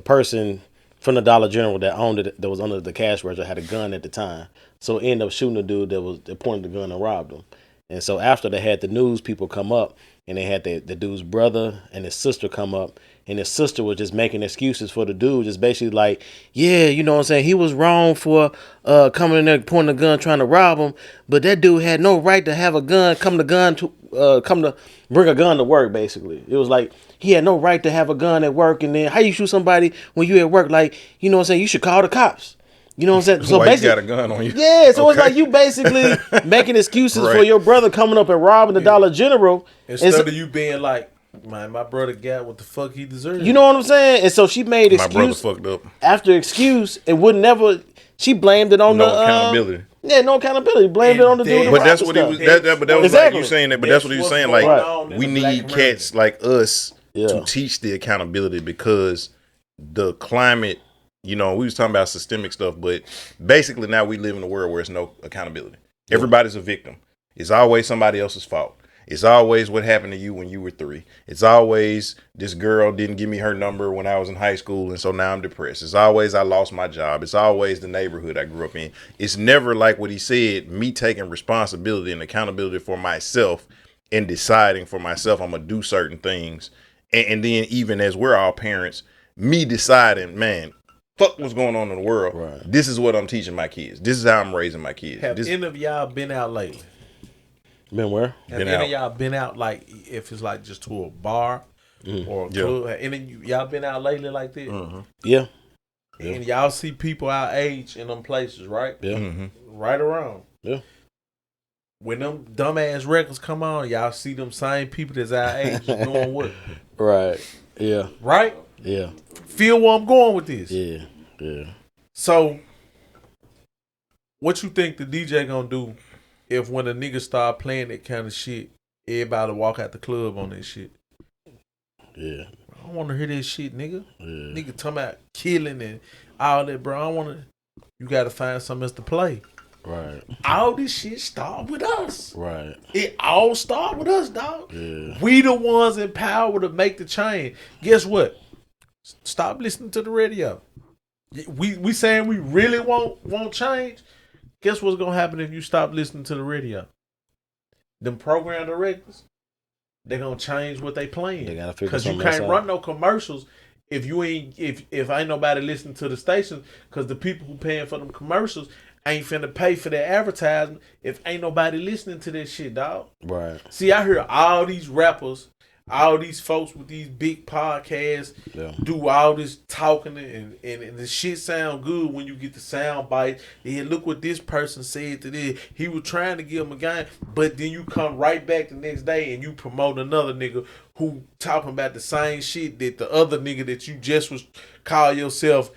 person from the Dollar General that owned it, that was under the cash register, had a gun at the time. So it ended up shooting the dude that pointed the gun and robbed him. And so after they had the news people come up, and they had the dude's brother and his sister come up, and his sister was just making excuses for the dude, just basically like, yeah, you know what I'm saying, he was wrong for coming in there pointing a gun trying to rob him, but that dude had no right to have a gun, come to bring a gun to work. Basically, it was like he had no right to have a gun at work, and then how you shoot somebody when you at work? Like, you know what I'm saying, you should call the cops. You know what I'm saying? So basically, you got a gun on you. Yeah, so it's like you basically making excuses for your brother coming up and robbing the Dollar General. Instead of you being like, man, my brother got what the fuck he deserved. You know what I'm saying? And so she made excuse. My brother fucked up. After excuse, and would never. She blamed it on no accountability. Yeah, no accountability. Blamed it on the dude. But that's what he was. But that was exactly. Like you saying that. But that's what he was saying. Like, we need cats like us to teach the accountability, because the climate. You know, we was talking about systemic stuff, but basically now we live in a world where there's no accountability. Everybody's a victim. It's always somebody else's fault. It's always what happened to you when you were 3. It's always this girl didn't give me her number when I was in high school, and so now I'm depressed. It's always I lost my job. It's always the neighborhood I grew up in. It's never like what he said, me taking responsibility and accountability for myself and deciding for myself I'm going to do certain things. And then even as we're all parents, me deciding, man, fuck what's going on in the world. Right. This is what I'm teaching my kids. This is how I'm raising my kids. Have any of y'all been out lately? Been where? Have any of y'all been out, like, if it's like just to a bar or a club? Have any of y'all been out lately like that? Mm-hmm. Yeah. And y'all see people our age in them places, right? Yeah. Mm-hmm. Right around. Yeah. When them dumbass records come on, y'all see them same people that's our age doing what? Right. Yeah. Right? Yeah. Feel where I'm going with this. Yeah. Yeah. So, what you think the DJ gonna do if when a nigga start playing that kind of shit, everybody walk out the club on that shit? Yeah. I don't want to hear that shit, nigga. Yeah. Nigga talking about killing and all that, bro. I want to. You got to find something else to play. Right. All this shit start with us. Right. It all start with us, dog. Yeah. We the ones in power to make the change. Guess what? Stop listening to the radio. We saying we really won't change. Guess what's gonna happen if you stop listening to the radio? Them program directors, they're gonna change what they playing. They gotta figure because you something else can't out. run no commercials if you ain't if ain't nobody listening to the station. Because the people who paying for them commercials ain't finna pay for their advertisement if ain't nobody listening to that shit, dog. Right. See, I hear all these rappers, all these folks with these big podcasts do all this talking and the shit sound good when you get the sound bite. Yeah, look what this person said to this. He was trying to give him a game, but then you come right back the next day and you promote another nigga who talking about the same shit that the other nigga that you just was call yourself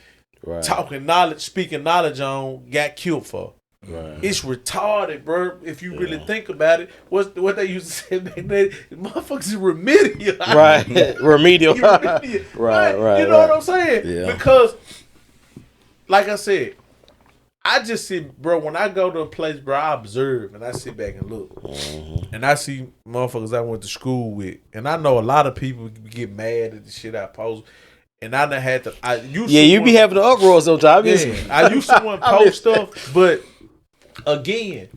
talking knowledge, speaking knowledge on got killed for. Right. It's retarded, bro. If you really think about it, what they used to say back then, motherfuckers is remedial. Right. Remedial. Remedial. Right. You know what I'm saying? Yeah. Because, like I said, I just sit, bro, when I go to a place, bro, I observe and I sit back and look. Mm-hmm. And I see motherfuckers I went to school with. And I know a lot of people get mad at the shit I post. And I done had to. You be having the uproar sometimes. Yeah, I used to want to post stuff, but again,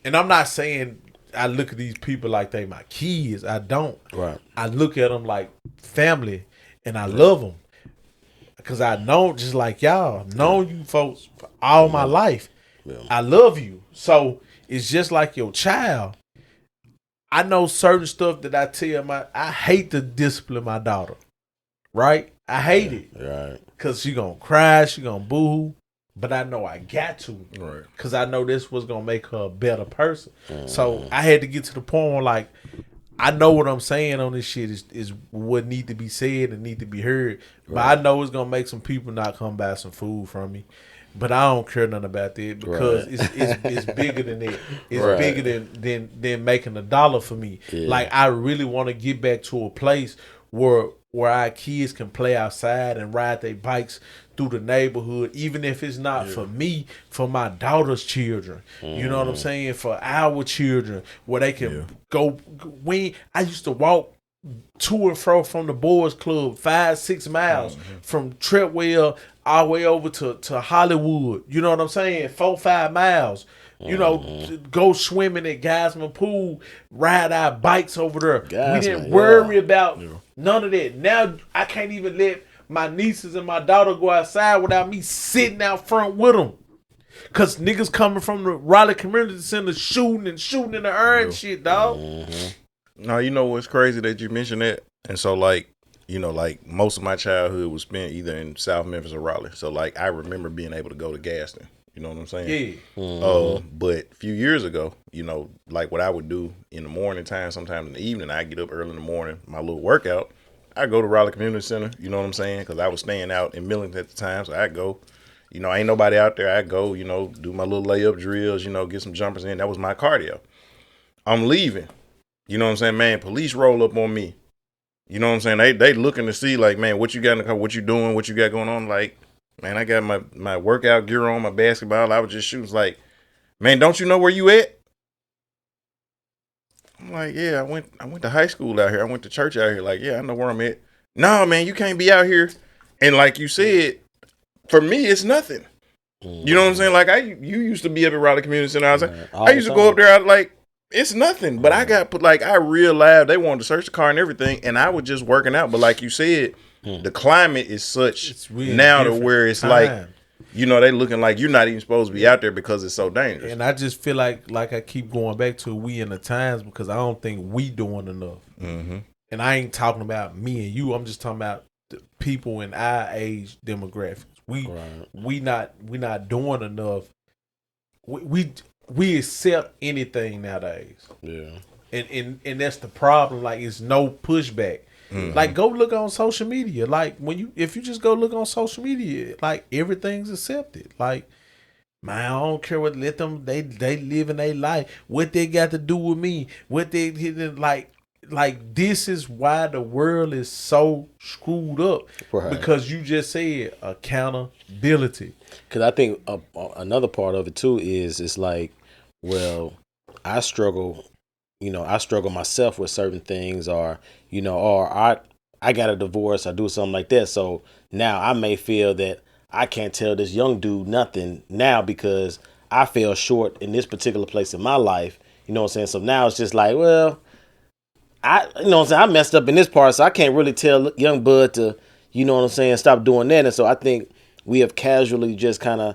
and I'm not saying I look at these people like they my kids. I don't. Right. I look at them like family, and I love them because I know, just like y'all, known you folks for all my life. Yeah. I love you, so it's just like your child. I know certain stuff that I tell I hate to discipline my daughter. Right? I hate it. Right. Because she going to cry, she going to boo. But I know I got to. Right. Because I know this was going to make her a better person. So I had to get to the point where, like, I know what I'm saying on this shit is what need to be said and need to be heard. But I know it's going to make some people not come buy some food from me. But I don't care nothing about that because it's bigger than that. It's bigger than making $1 for me. Yeah. Like, I really want to get back to a place where our kids can play outside and ride their bikes through the neighborhood, even if it's not for me, for my daughter's children. You know what I'm saying? For our children, where they can go. I used to walk to and fro from the boys club 5-6 miles from Treadwell all the way over to Hollywood. You know what I'm saying? 4-5 miles. You know, go swimming at Gasman Pool, ride our bikes over there. We didn't worry about none of that. Now I can't even let my nieces and my daughter go outside without me sitting out front with them. Cause niggas coming from the Raleigh Community Center shooting in the air and shit, dog. No, you know what's crazy that you mentioned that? And so, like, you know, like, most of my childhood was spent either in South Memphis or Raleigh. So, like, I remember being able to go to Gaston. You know what I'm saying? Yeah. But a few years ago, you know, like what I would do in the morning time, sometimes in the evening, I get up early in the morning, my little workout. I go to Raleigh Community Center. You know what I'm saying? Because I was staying out in Millington at the time, so I go. You know, ain't nobody out there. I go. You know, do my little layup drills. You know, get some jumpers in. That was my cardio. I'm leaving. You know what I'm saying, man? Police roll up on me. You know what I'm saying? They looking to see, like, man, what you got in the car? What you doing? What you got going on? Like, man, I got my workout gear on, my basketball. I was just shooting. It's like, man, don't you know where you at? I'm like, yeah, I went to high school out here. I went to church out here. Like, yeah, I know where I'm at. No, man, you can't be out here. And like you said, for me, it's nothing. You know what I'm saying? Like you used to be up at Raleigh Community Center. I used to go up there. Like it's nothing. But I got put I realized they wanted to search the car and everything, and I was just working out. But like you said, the climate is such now to where it's like, you know, they looking like you're not even supposed to be out there because it's so dangerous. And I just feel like I keep going back to we in the times because I don't think we doing enough. Mm-hmm. And I ain't talking about me and you. I'm just talking about the people in our age demographics. We not doing enough. We accept anything nowadays. Yeah. And that's the problem. Like it's no pushback. Mm-hmm. Like go look on social media. Like if you just go look on social media, like everything's accepted. Like man, I don't care what let them they live in their life. What they got to do with me? What they like this is why the world is so screwed up because you just said accountability. Because I think another part of it too is it's like, well, I struggle myself with certain things, or I got a divorce, I do something like that, so now I may feel that I can't tell this young dude nothing now because I fell short in this particular place in my life. You know what I'm saying? So now it's just like, well, I messed up in this part, so I can't really tell young bud to, you know what I'm saying, stop doing that. And so I think we have casually just kind of,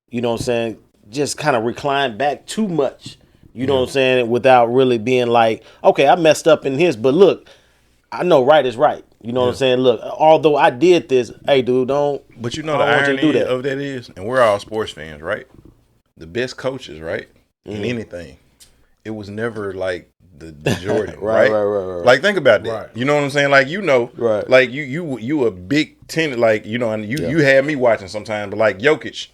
you know what I'm saying, just kind of reclined back too much, you know what I'm saying, without really being like, okay, I messed up in his, but look, I know right is right. You know what I'm saying? Look, although I did this, hey, dude, don't. But you know the irony of that is, and we're all sports fans, right? The best coaches, right, in anything, it was never like the Jordan, right? Right. Like think about that. Right. You know what I'm saying? Like right. Like you a big tenant, like and you had me watching sometimes, but like Jokic,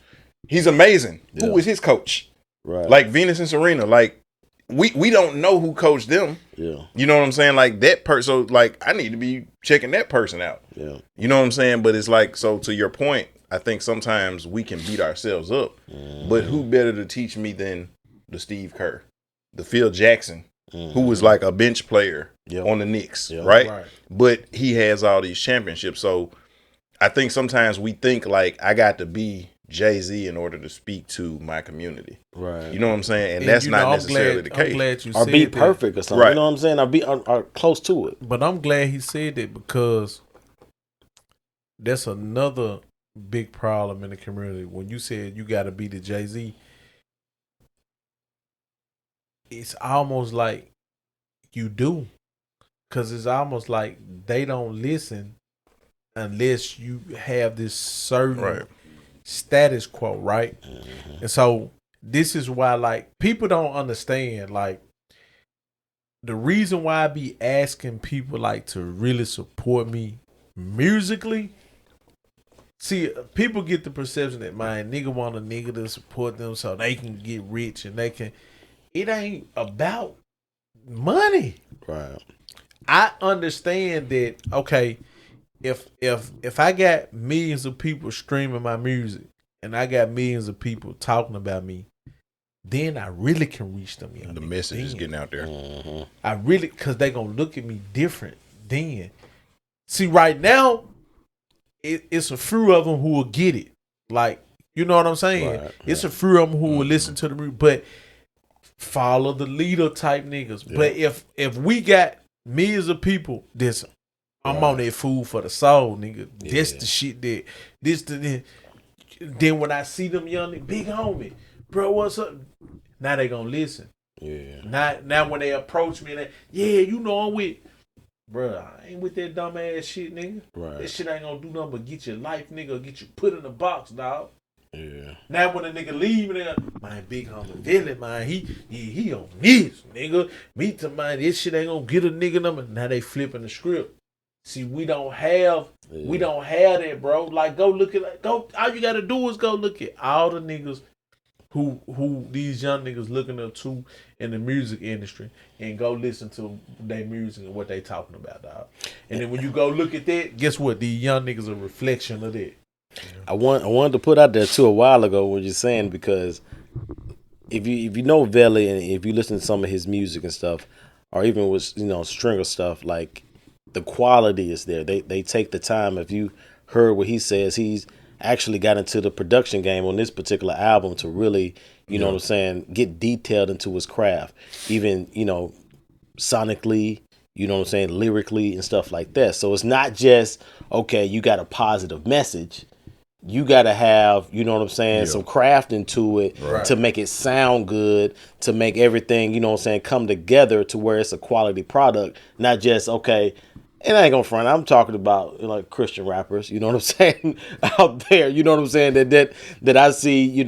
he's amazing. Yeah. Who was his coach? Right. Like Venus and Serena, like we don't know who coached them. Yeah. You know what I'm saying? Like that person. So like I need to be checking that person out. Yeah. You know what I'm saying? But it's like, so to your point, I think sometimes we can beat ourselves up. Mm-hmm. But who better to teach me than the Steve Kerr, the Phil Jackson, who was like a bench player on the Knicks, right? But he has all these championships. So I think sometimes we think like I got to be Jay-Z in order to speak to my community. Right. You know what I'm saying? And that's not necessarily the case. I'm glad you or said be that. Perfect or something. Right. You know what I'm saying? Or be or close to it. But I'm glad he said that because that's another big problem in the community. When you said you got to be the Jay-Z, it's almost like you do. Because it's almost like they don't listen unless you have this certain status quo, right? Mm-hmm. And so this is why, like, people don't understand, like, the reason why I be asking people, like, to really support me musically. See, people get the perception that my nigga want a nigga to support them so they can get rich and they can. It ain't about money. Right. I understand that, okay, if I got millions of people streaming my music and I got millions of people talking about me, then I really can reach them. The message is getting out there. Mm-hmm. I really, because they going to look at me different then. See, right now, it's a few of them who will get it. Like, you know what I'm saying? Right. It's a few of them who will listen to the music, but follow the leader type niggas. Yeah. But if we got millions of people, I'm on that food for the soul, nigga. Yeah. This the shit that then when I see them young niggas, big homie, bro, what's up? Now they gonna listen. Yeah. Now when they approach me, you know I'm with, bro, I ain't with that dumb ass shit, nigga. Right. That shit ain't gonna do nothing but get your life, nigga, get you put in a box, dog. Yeah. Now when a nigga leave, nigga, my big homie Veli, man, he on this, nigga. Me to mind, this shit ain't gonna get a nigga number. Now they flipping the script. See, we don't have that, bro. Like, go look at, all you gotta do is go look at all the niggas who these young niggas looking up to in the music industry and go listen to their music and what they talking about, dog. And then when you go look at that, guess what? These young niggas are a reflection of that. I wanted to put out there too a while ago what you're saying, because if you know Veli and if you listen to some of his music and stuff, or even with stringer stuff, like the quality is there. They take the time. If you heard what he says, he's actually got into the production game on this particular album to really, you know what I'm saying, get detailed into his craft, even sonically, you know what I'm saying, lyrically and stuff like that. So it's not just, okay, you got a positive message. You got to have, you know what I'm saying, some craft into it to make it sound good, to make everything, you know what I'm saying, come together to where it's a quality product, not just, okay, and I ain't gonna front, I'm talking about like Christian rappers, you know what I'm saying, out there, you know what I'm saying, that I see,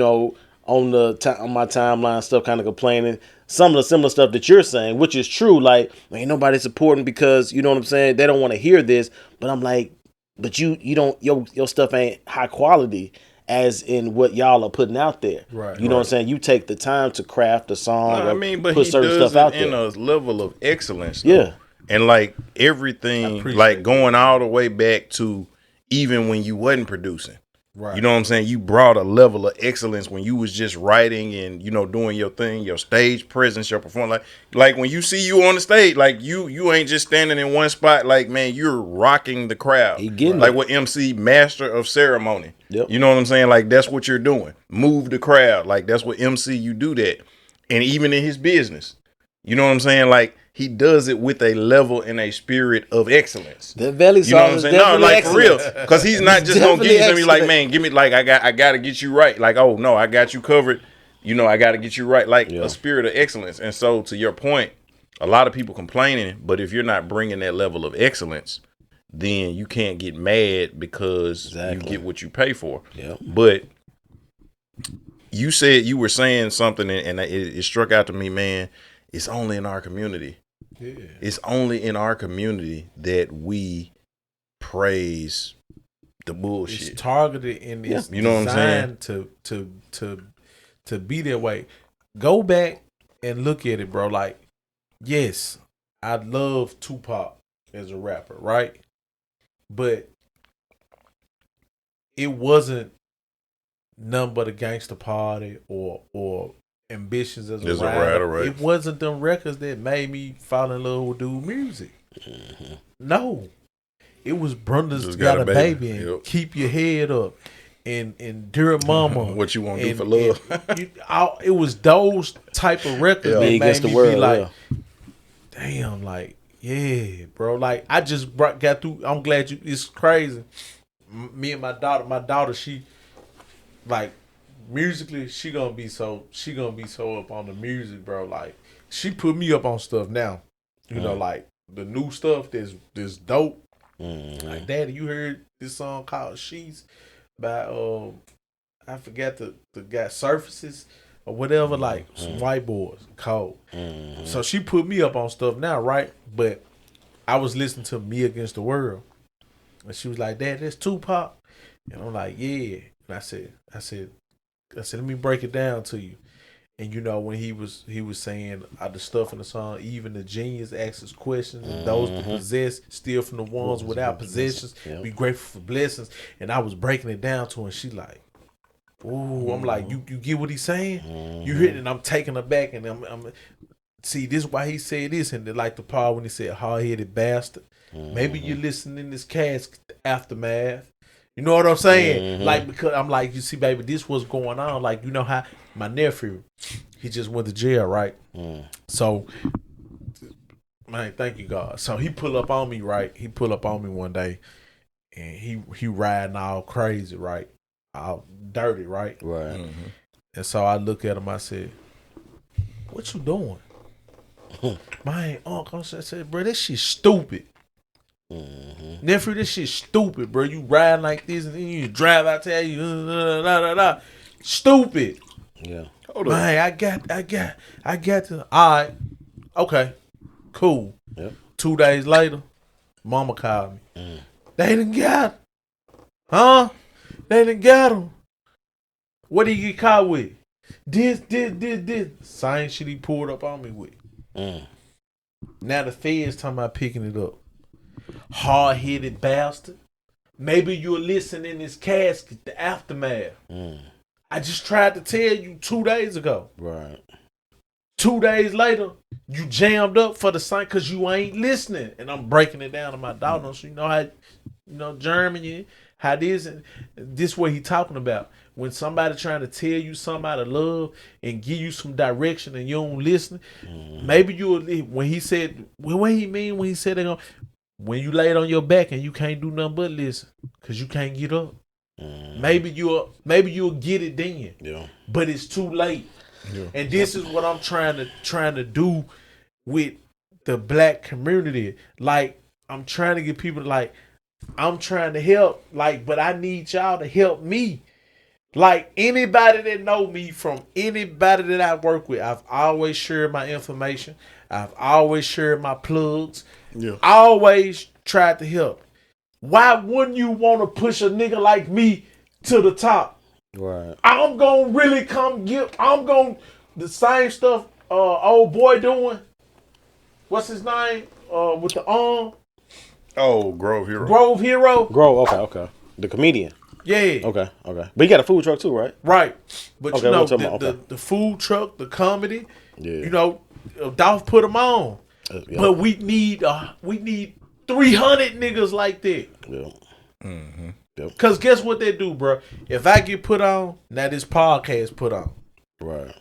on my timeline stuff kind of complaining some of the similar stuff that you're saying, which is true. Like, ain't nobody supporting because, you know what I'm saying, they don't want to hear this. But I'm like, but you don't, your stuff ain't high quality as in what y'all are putting out there. Right. You know what I'm saying? You take the time to craft a song. But put he certain does stuff out it in there. a level of excellence. Though. Yeah. And like everything, like going all the way back to even when you wasn't producing. Right. You know what I'm saying? You brought a level of excellence when you was just writing and, doing your thing, your stage presence, your performance. Like when you see you on the stage, like you ain't just standing in one spot. Like, man, you're rocking the crowd. Like what MC, master of ceremony. Yep. You know what I'm saying? Like that's what you're doing. Move the crowd. Like that's what MC, you do that. And even in his business, you know what I'm saying? Like he does it with a level and a spirit of excellence. The Veli song, you know what I'm saying? No, like excellent. For real, because he's not just gonna give you something like, man, give me like I gotta get you right. Like, oh no, I got you covered. I gotta get you right. Like a spirit of excellence. And so, to your point, a lot of people complaining, but if you're not bringing that level of excellence, then you can't get mad because you get what you pay for. Yep. But you were saying something, and it struck out to me, man. It's only in our community. Yeah. It's only in our community that we praise the bullshit. It's targeted and it's you know designed what I'm saying? to be that way. Go back and look at it, bro. Like, yes, I love Tupac as a rapper, right? But it wasn't none but a gangster party or ambitions as a writer. Right. It wasn't them records that made me fall in love with dude music. Mm-hmm. No. It was Brothers Got a Baby and Keep Your Head Up and Dear Mama. What You Want to Do for Love. It was those type of records that made me be like, damn, like, yeah, bro. Like, I just got through. I'm glad it's crazy. Me and my daughter, she, like, musically, she gonna be so up on the music, bro. Like she put me up on stuff now. You know, like the new stuff that's dope. Mm-hmm. Like, Daddy, you heard this song called Sheets by I forgot the guy Surfaces or whatever, like some white boys, cold. Mm-hmm. So she put me up on stuff now, right? But I was listening to Me Against the World. And she was like, Dad, that's Tupac. And I'm like, yeah. And I said, let me break it down to you. And when he was saying the stuff in the song, even the genius asks questions, and those that possess steal from the ones without possessions. Be grateful for blessings. And I was breaking it down to her, and she like, ooh, I'm like, you get what he's saying? You hear it, and I'm taking her back, and I'm see, this is why he said this, and like the part when he said hard-headed bastard. Maybe you're listening in this cast aftermath. You know what I'm saying? Like, because I'm like, you see, baby, this was going on. Like, you know how my nephew, he just went to jail, right? So, man, thank you, God. So he pull up on me, right? He pull up on me one day, and he riding all crazy, right? All dirty, right? Right. Mm-hmm. And so I look at him, I said, what you doing? My uncle said, bro, this shit stupid. Mm-hmm. Nephew, this shit stupid, bro. You ride like this and then you drive out there, stupid. Yeah. Hold man, I got to. All right, okay, cool. Yep. 2 days later, Mama called me. They done got him. Huh? They done got him. What did he get caught with? This. Same shit he pulled up on me with. Now the feds talking about picking it up. Hard-headed bastard. Maybe you'll listen in this casket, the aftermath. I just tried to tell you 2 days ago. Right. 2 days later, you jammed up for the same because you ain't listening. And I'm breaking it down to my daughter. So you know how, Germany, how this what he talking about. When somebody trying to tell you something out of love and give you some direction and you don't listen, maybe when he said, what he mean when he said when you lay it on your back and you can't do nothing but listen because you can't get up. Maybe you'll get it then. Yeah. But it's too late. Yeah. And this is what I'm trying to do with the black community. Like, I'm trying to get people I'm trying to help, but I need y'all to help me. Like, anybody that know me, from anybody that I work with, I've always shared my information. I've always shared my plugs. Yeah. I always tried to help. Why wouldn't you want to push a nigga like me to the top? Right. I'm gonna really the same stuff old boy doing. What's his name? With the arm. Oh, Grove Hero. Grove, okay. The comedian. Yeah. Okay. But you got a food truck too, right? Right. But Okay, the food truck, the comedy, yeah. Dolph put them on. Yeah. But we need 300 niggas like that. Yeah. Mm-hmm. Yep. Cause guess what they do, bro? If I get put on, now this podcast put on. Right.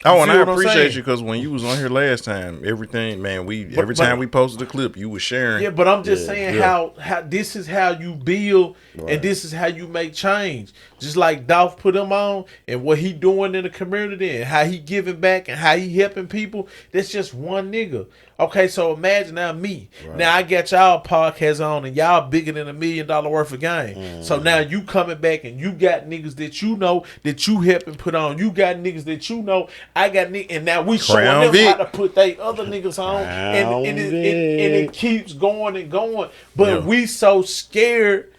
Oh, and I appreciate you because when you was on here last time, everything, man, every time we posted a clip, you was sharing. Yeah, but I'm just saying how this is how you build and this is how you make change. Just like Dolph put him on and what he doing in the community and how he giving back and how he helping people. That's just one nigga. Okay, so imagine now me. Right. Now I got y'all podcast on and y'all bigger than $1 million worth of game. So now you coming back and you got niggas that you know that you helping put on. You got niggas that you know. I got niggas, and now we showing them how to put they other niggas on, and it keeps going and going. But we so scared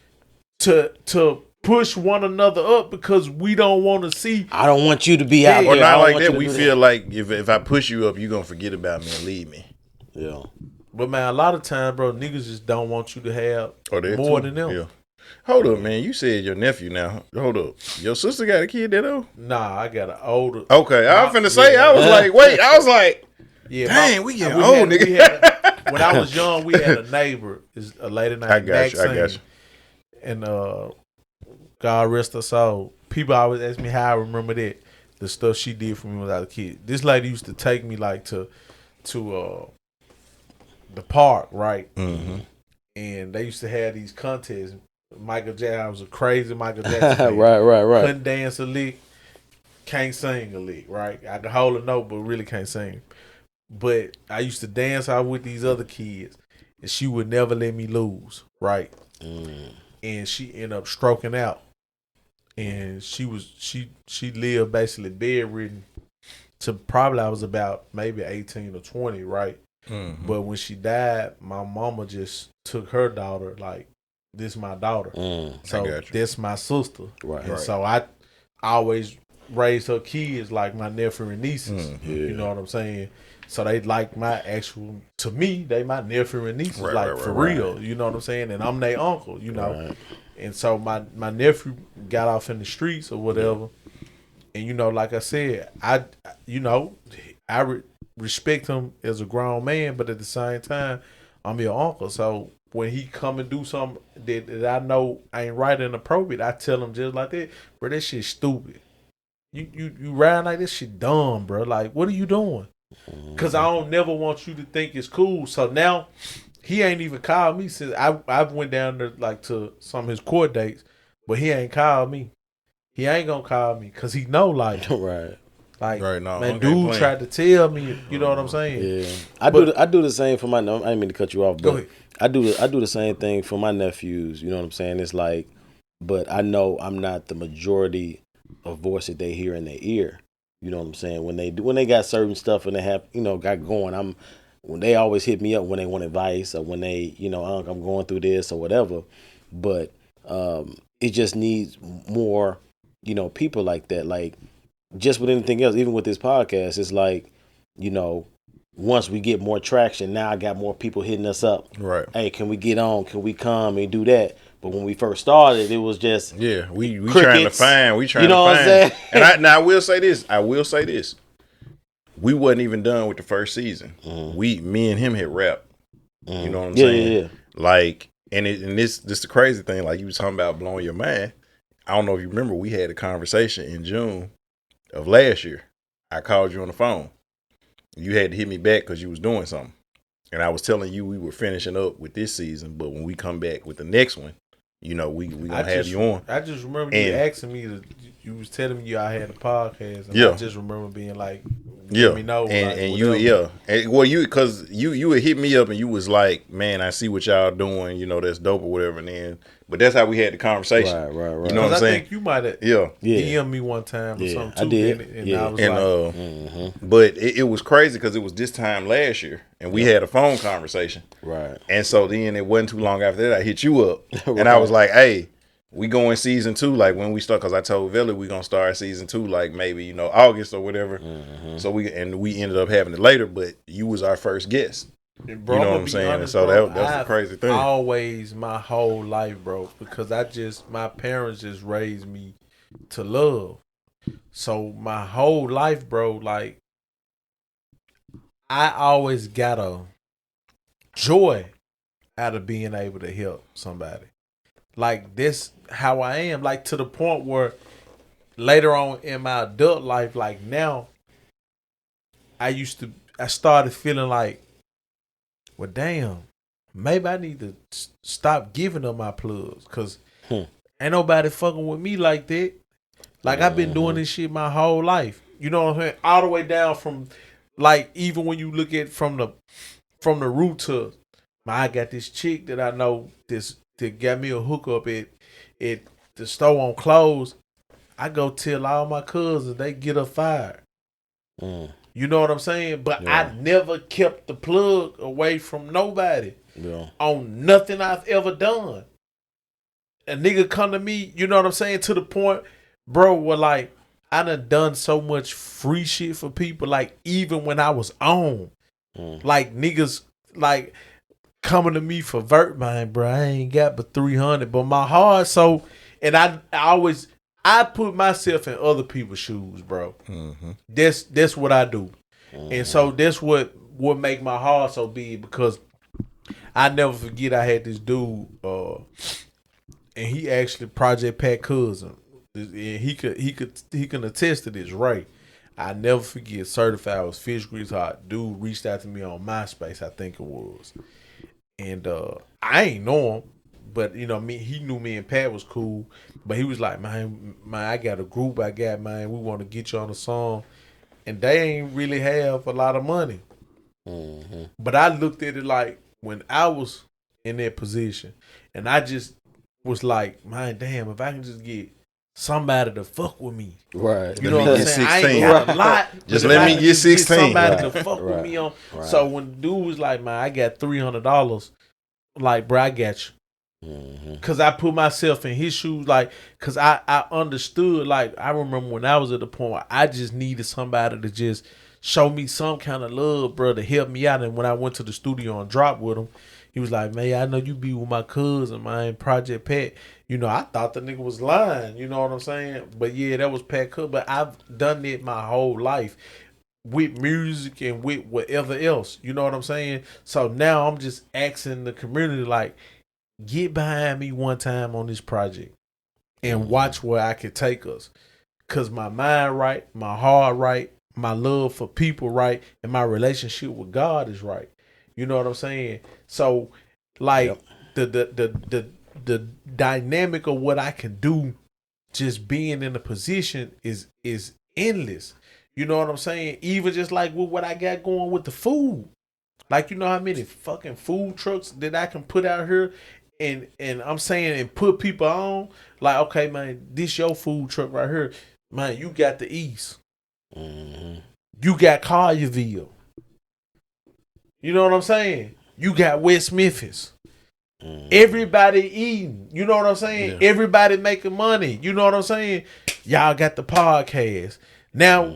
to push one another up because we don't want to see. I don't want you to be out there. Or not like that. We feel like if I push you up, you're gonna forget about me and leave me. Yeah. But man, a lot of times, bro, niggas just don't want you to have more than them. Yeah. Hold up, man. You said your nephew now. Hold up. Your sister got a kid that old? Nah, I got an older. Okay, I was finna say, I was like, wait. I was like, dang, we getting old, nigga. When I was young, we had a neighbor, a lady named Maxine. I got you. And God rest her soul. People always ask me how I remember that. The stuff she did for me when I was a kid. This lady used to take me to the park, right? Mm-hmm. And they used to have these contests. Michael Jackson, I was a crazy Michael Jackson. Right. Couldn't dance a lick, can't sing a lick, right? I could hold a note, but really can't sing. But I used to dance out with these other kids, and she would never let me lose, right? And she ended up stroking out, and she lived basically bedridden to probably I was about maybe 18 or 20, right? Mm-hmm. But when she died, my mama just took her daughter, like, this is my daughter. So that's my sister. Right. And so I always raised her kids like my nephew and nieces. Mm-hmm. You know what I'm saying? So they like to me, they my nephew and nieces, for real. You know what I'm saying? And I'm their uncle, you know. Right. And so my nephew got off in the streets or whatever. And, like I said, I respect him as a grown man, but at the same time, I'm your uncle. So when he come and do something that I know ain't right and appropriate, I tell him just like that, bro, that shit stupid. You riding like this shit dumb, bro. Like, what are you doing? Because I don't never want you to think it's cool. So now he ain't even called me since I went down there to some of his court dates, but he ain't called me. He ain't gonna call me because he know right. Man, dude tried to tell me, you know what I'm saying? Yeah, I do the same for my. I didn't mean to cut you off, but go ahead. I do the same thing for my nephews. You know what I'm saying? It's like, but I know I'm not the majority of voice that they hear in their ear. You know what I'm saying? When they got certain stuff and they have got going, when they always hit me up when they want advice or when they I'm going through this or whatever. But it just needs more people like that. Like, just with anything else, even with this podcast, it's like, once we get more traction, now I got more people hitting us up. Right. Hey, can we get on? Can we come and do that? But when we first started, it was just we crickets, trying to find. We trying to find. What I'm saying? And I will say this. we wasn't even done with the first season. Me and him had rap. You know what I'm saying? Yeah. Like, and this the crazy thing. Like you was talking about blowing your mind. I don't know if you remember, we had a conversation in June of last year. I called you on the phone. You had to hit me back because you was doing something. And I was telling you we were finishing up with this season, but when we come back with the next one, we gonna have you on. I just remember you asking me you was telling me I had a podcast, and I just remember being like, let me know. Because you would hit me up and you was like, man, I see what y'all doing, that's dope or whatever. And then, but that's how we had the conversation. Right. You know what I'm saying? I think you might have DM'd me one time or something too. I did. And I was like, but it was crazy because it was this time last year and we had a phone conversation. Right. And so then it wasn't too long after that I hit you up and I was like, hey, we going season 2, like when we start, because I told Veli we gonna start season 2, like maybe August or whatever. So we ended up having it later, but you was our first guest. Bro, you know what I'm saying? Honest, so that's the crazy thing. Always my whole life, bro, because my parents just raised me to love. So my whole life, bro, like I always got a joy out of being able to help somebody. Like this how I am, like to the point where later on in my adult life, like now, I started feeling like, well, damn, maybe I need to stop giving them my plugs, cause ain't nobody fucking with me like that. Like I've been doing this shit my whole life. You know what I'm saying? All the way down from, like, even when you look at from the root to, I got this chick that I know that got me a hookup at the store on clothes. I go tell all my cousins, they get her fired. You know what I'm saying? But I never kept the plug away from nobody on nothing I've ever done. A nigga come to me, you know what I'm saying, to the point, bro, where like I done so much free shit for people, like even when I was on. Like niggas like coming to me for vert mine, bro. I ain't got but 300, but my heart and I put myself in other people's shoes, bro. That's what I do. And so that's what make my heart so big, because I never forget I had this dude, and he actually Project Pat cousin. And he can attest to this, right? I never forget, certified was Fish Grease Hot. Dude reached out to me on MySpace, I think it was. And I ain't know him, but he knew me and Pat was cool. But he was like, man, I got a group we want to get you on a song. And they ain't really have a lot of money. But I looked at it like when I was in that position, and I just was like, man, damn, if I can just get somebody to fuck with me. Right. You know what I'm saying? 16. I ain't got a lot. Just let me get 16. Somebody to fuck with me on. Right. So when the dude was like, man, I got $300, like, bro, I got you. Cause I put myself in his shoes, like, cause I understood, like, I remember when I was at the point where I just needed somebody to just show me some kind of love, bro, to help me out. And when I went to the studio and dropped with him, he was like, man, I know you be with my cousin, man, Project Pat. I thought the nigga was lying, you know what I'm saying? But yeah, that was Pat Cook. But I've done it my whole life with music and with whatever else, you know what I'm saying? So now I'm just asking the community, like, get behind me one time on this project and watch where I can take us. Cause my mind right, my heart right, my love for people right, and my relationship with God is right. You know what I'm saying? So like the dynamic of what I can do just being in a position is endless. You know what I'm saying? Even just like with what I got going with the food. Like, you know how many fucking food trucks that I can put out here and I'm saying and put people on? Like, okay, man, this your food truck right here. Man, you got the East. You got Collierville. You know what I'm saying? You got West Memphis. Everybody eating. You know what I'm saying? Yeah. Everybody making money. You know what I'm saying? Y'all got the podcast. Now,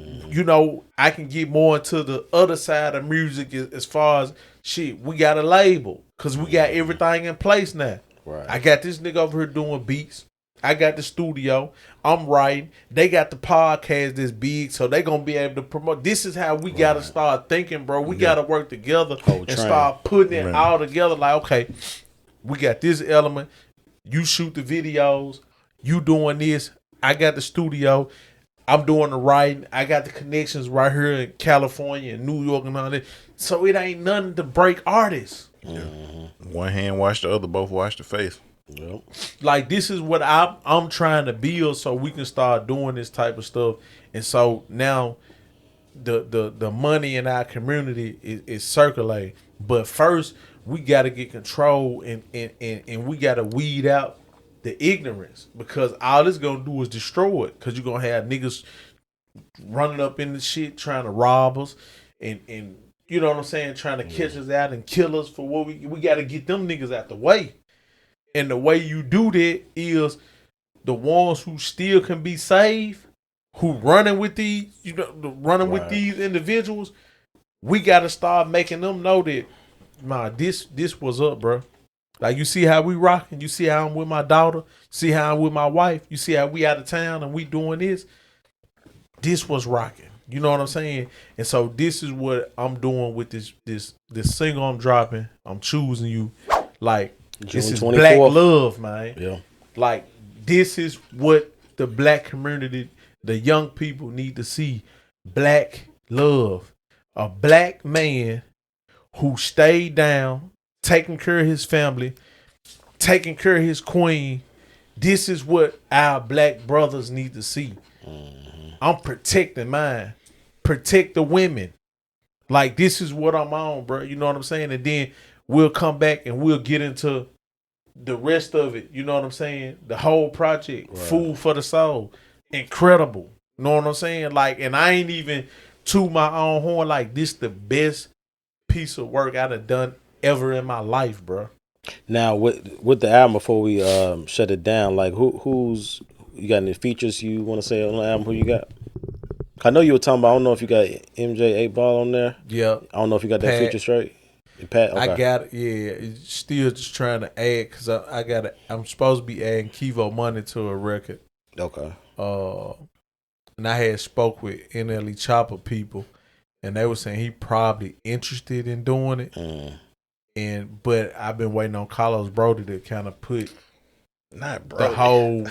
I can get more into the other side of music as far as shit. We got a label because we got everything in place now. Right. I got this nigga over here doing beats. I got the studio. I'm writing. They got the podcast this big, so they gonna be able to promote. This is how we gotta start thinking, bro. We gotta work together and start putting it all together. Like, okay, we got this element. You shoot the videos. You doing this. I got the studio. I'm doing the writing. I got the connections right here in California and New York and all that. So it ain't nothing to break artists. One hand wash the other, both wash the face. Yep. Like, this is what I'm trying to build so we can start doing this type of stuff. And so now the money in our community is circulating. But first, we got to get control and we got to weed out the ignorance, because all it's gonna do is destroy it. Because you're gonna have niggas running up in the shit trying to rob us and you know what I'm saying, trying to catch us out and kill us for what we got to get them niggas out the way. And the way you do that is the ones who still can be saved, who running with these, with these individuals. We got to start making them know that, man, this was up, bro. Like, you see how we rocking? You see how I'm with my daughter? See how I'm with my wife? You see how we out of town and we doing this? This was rocking. You know what I'm saying? And so this is what I'm doing with this single I'm dropping. I'm choosing you. Like, this is 24th. Black love, man. Yeah. Like, this is what the black community, the young people need to see. Black love. A black man who stayed down, taking care of his family, taking care of his queen. This is what our black brothers need to see. I'm protecting mine. Protect the women. Like, this is what I'm on, bro. You know what I'm saying? And then we'll come back and we'll get into the rest of it. You know what I'm saying? The whole project. Food for the soul. Incredible. You know what I'm saying? Like, and I ain't even to my own horn. Like, this the best piece of work I'd have done ever in my life, bro. Now, with the album, before we shut it down, like, who's you got any features you want to say on the album? Who you got? I know you were talking about, I don't know if you got MJ 8 Ball on there. Yeah. I don't know if you got that feature straight. Pat, okay. I got it. Yeah, it's still just trying to add, because I'm supposed to be adding Kivo Money to a record. Okay. And I had spoke with NLE Chopper people, and they were saying he probably interested in doing it. But I've been waiting on Carlos Brody to kind of put the whole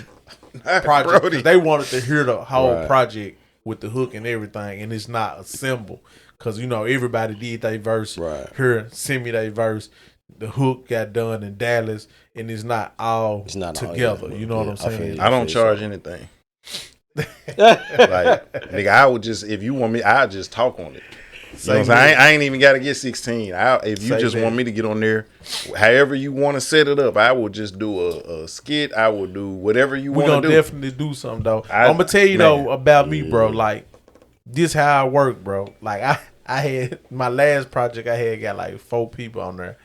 project. Brody. They wanted to hear the whole project with the hook and everything, and it's not assembled. Because, everybody did their verse. Here, send me their verse. The hook got done in Dallas, and it's not all together. You know what I'm saying? I don't charge anything. Like, nigga, I would just, if you want me, I'll just talk on it. You know what I'm saying? I ain't even got to get 16. If you just want me to get on there, however you want to set it up, I will just do a skit. I will do whatever you want to do. We're going to definitely do something, though. I'm going to tell you, though, about me, bro. Like, this how I work, bro. Like, I had, my last project I had got like 4 people on there.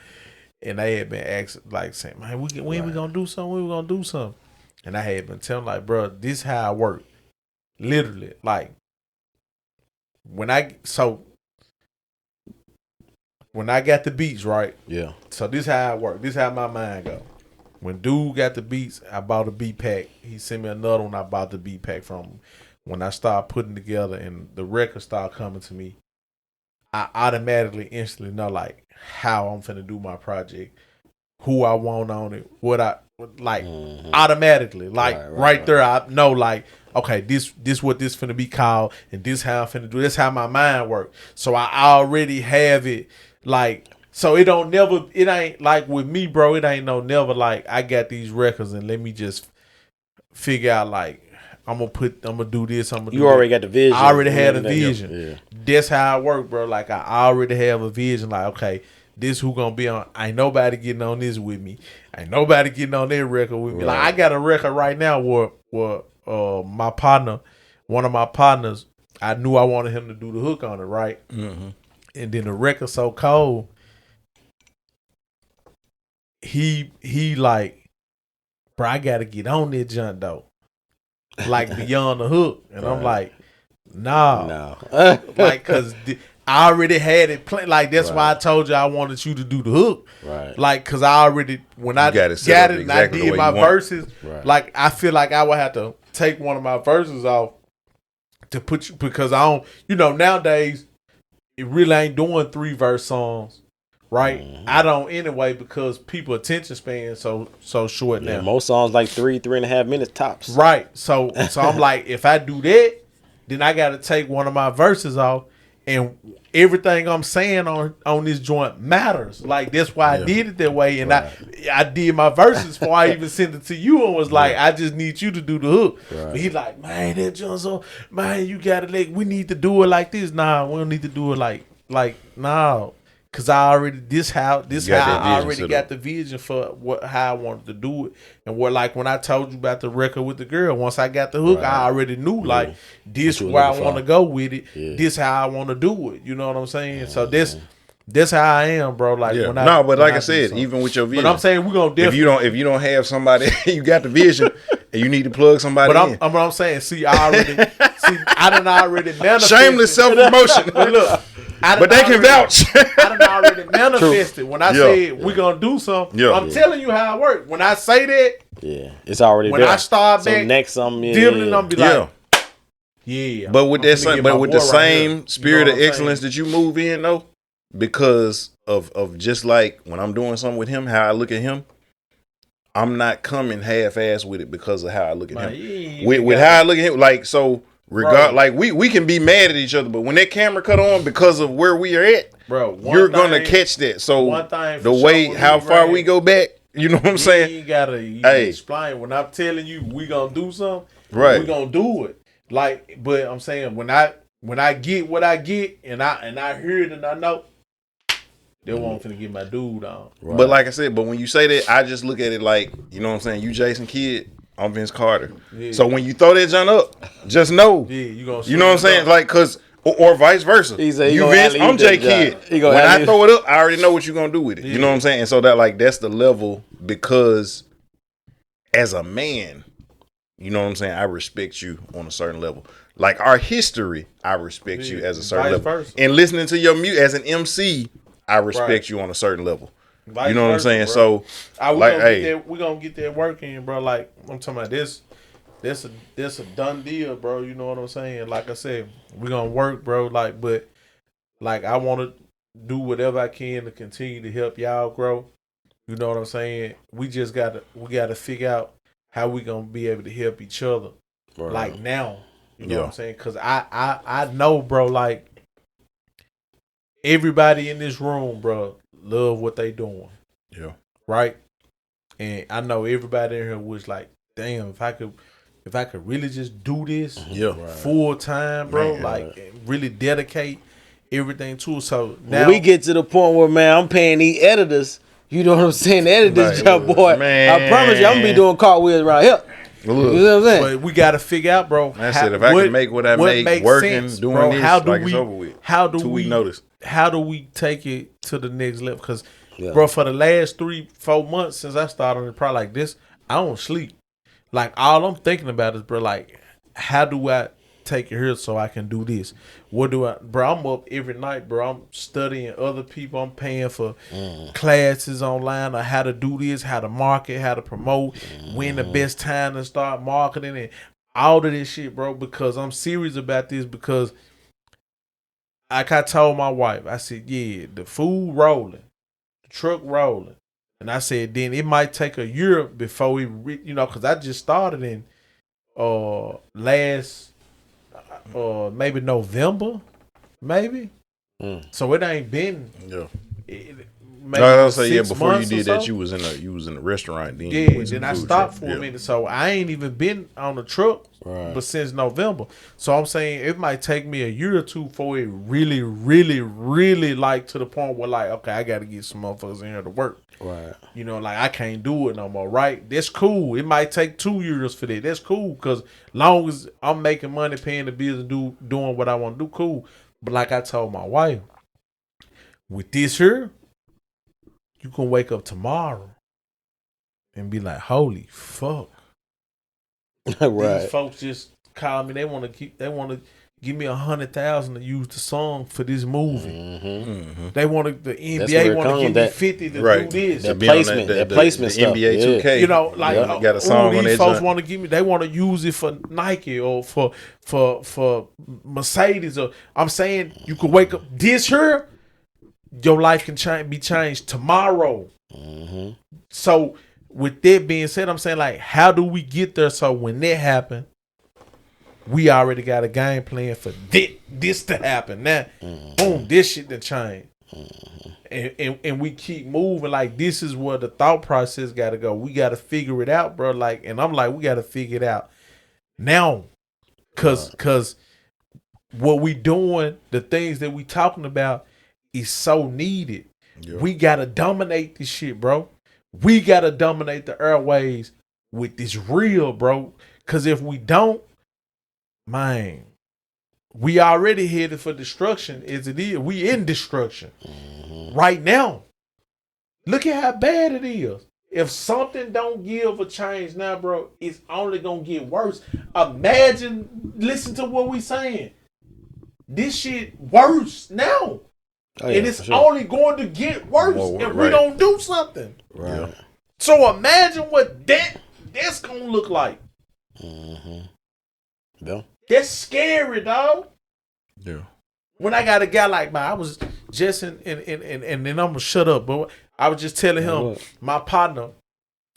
And they had been asking, like, saying, man, when we going to do something? When we going to do something? And I had been telling, like, bro, this how I work. Literally. Like, when I got the beats, right? Yeah. So this how I work. This how my mind go. When dude got the beats, I bought a beat pack. He sent me another one. I bought the beat pack from him. When I start putting together and the record start coming to me, I automatically, instantly know, like, how I'm finna do my project, who I want on it, what I like, automatically, like right there. I know, like, okay, this what this finna be called, and this how I'm finna do. This how my mind works. So I already have it, like, so it ain't like with me, bro. It ain't never like I got these records and let me just figure out, like, I'm gonna do this. You already got the vision. I already had a vision. Yeah. That's how I work, bro. Like, I already have a vision. Like, okay, this who gonna be on. Ain't nobody getting on this with me. Ain't nobody getting on their record with me. Like, I got a record right now where my partner, one of my partners, I knew I wanted him to do the hook on it, right? Mm-hmm. And then the record so cold, he like, bro, I gotta get on this junk though. Like, beyond the hook. And I'm like, nah. Like, cause I already had it planned. Like that's why I told you I wanted you to do the hook. Right. Like, cause I already when I got it and I did my verses. Like I feel like I would have to take one of my verses off to put you because I don't. You know, nowadays it really ain't doing 3-verse songs. Right, I don't anyway because people attention span so short now. Most songs like 3.5 minutes tops. Right, so I'm like, if I do that, then I got to take one of my verses off, and everything I'm saying on this joint matters. Like that's why I did it that way, and I did my verses before I even sent it to you, and was like, I just need you to do the hook. But he like, man, that joint so man, you gotta we need to do it like this. Nah, we don't need to do it like nah. Cause I already how I already got the vision for how I wanted to do it, and when I told you about the record with the girl, once I got the hook, I already knew like this where I want to go with it. Yeah. This how I want to do it. You know what I'm saying? So this how I am, bro. Like but like I said, even with your vision, but I'm saying we're gonna definitely if you don't have somebody, you got the vision, and you need to plug somebody. But I'm saying, I done already manifested. Shameless self promotion. But look. But they can vouch. I done already manifested. When I said we're going to do something, I'm telling you how it works. When I say that, it's already when there. I start back, next something, I'm going to be like, But with the same spirit of excellence that you move in, though, because of just like when I'm doing something with him, how I look at him, I'm not coming half-assed with it because of how I look at him. With how I look at him, like, so... like we can be mad at each other, but when that camera cut on because of where we are at, you're gonna catch that. So the way how far we go back, you know what I'm saying? You gotta explain. When I'm telling you we gonna do something, we gonna do it. Like, but I'm saying when I get what I get and I hear it and I know, they won't finna get my dude on. Right. But like I said, but when you say that, I just look at it like, you know what I'm saying? You Jason Kidd. I'm Vince Carter. Yeah. So when you throw that junk up, just know. Yeah, you know what I'm saying? Like, cause or vice versa. You Vince, I'm J Kidd. When I throw it up, I already know what you're gonna do with it. Yeah. You know what I'm saying? And so that's the level because as a man, you know what I'm saying? I respect you on a certain level. Like our history, I respect you as a certain level. Versa. And listening to your music as an MC, I respect you on a certain level. You know what I'm saying? Bro. So, we're gonna get that work in, bro. Like I'm talking about this a done deal, bro. You know what I'm saying? Like I said, we're gonna work, bro. Like, but like I want to do whatever I can to continue to help y'all grow. You know what I'm saying? We gotta figure out how we gonna be able to help each other. Right. Like now, you know what I'm saying? Because I know, bro. Like everybody in this room, bro, love what they doing. Yeah. Right? And I know everybody in here was like, damn, if I could really just do this full time, bro, like really dedicate everything to it. So now when we get to the point where, man, I'm paying these editors, you know what I'm saying? The editors job, boy. Man. I promise you, I'm gonna be doing cartwheels around here. You know what I'm saying? But we gotta figure out, bro. I said, if I can make what I make working, doing bro, this, it's over with. How do we take it to the next level? Because, bro, for the last 3-4 months since I started on a project like this, I don't sleep. Like, all I'm thinking about is, bro, like, how do I take it here so I can do this? Bro, I'm up every night, bro. I'm studying other people. I'm paying for classes online on how to do this, how to market, how to promote, when the best time to start marketing, and all of this shit, bro, because I'm serious about this. Because like I told my wife, I said, the food rolling, the truck rolling. And I said, then it might take a year before we, because I just started in last, maybe November, maybe. So it ain't been. Yeah. Maybe I say before you did that, you was in a restaurant. Then then I stopped for a minute, so I ain't even been on the truck, but since November. So I'm saying it might take me a year or two for it really, really, really like to the point where like, okay, I got to get some motherfuckers in here to work. Right. You know, like I can't do it no more. Right. That's cool. It might take 2 years for that. That's cool because long as I'm making money, paying the bills, and doing what I want to do, cool. But like I told my wife, with this here, you can wake up tomorrow and be like, holy fuck. Right. These folks just call me. They want to give me $100,000 to use the song for this movie. They want the NBA want to give me 50 to do this. The placement stuff. NBA 2K. You know, like got a song on these that folks joint. want to give me. They want to use it for Nike or for Mercedes. Or I'm saying you could wake up this here. Your life can be changed tomorrow. So with that being said, I'm saying like, how do we get there? So when that happen, we already got a game plan for this to happen. Now, boom, this shit to change. And we keep moving. Like, this is where the thought process got to go. We got to figure it out, bro. Like, and I'm like, we got to figure it out now. Cause what we doing, the things that we talking about is so needed. We got to dominate this shit, bro. We got to dominate the airways with this real, bro. Cause if we don't, man, we already headed for destruction as it is. We in destruction right now. Look at how bad it is. If something don't give a change now, bro, it's only gonna get worse. Imagine, listen to what we saying. This shit worse now. And it's only going to get worse if we don't do something. Right. So imagine what that's gonna look like. Yeah. That's scary, dog. Yeah. When I got a guy like mine, I was just and then I'm gonna shut up, but I was just telling him, my partner,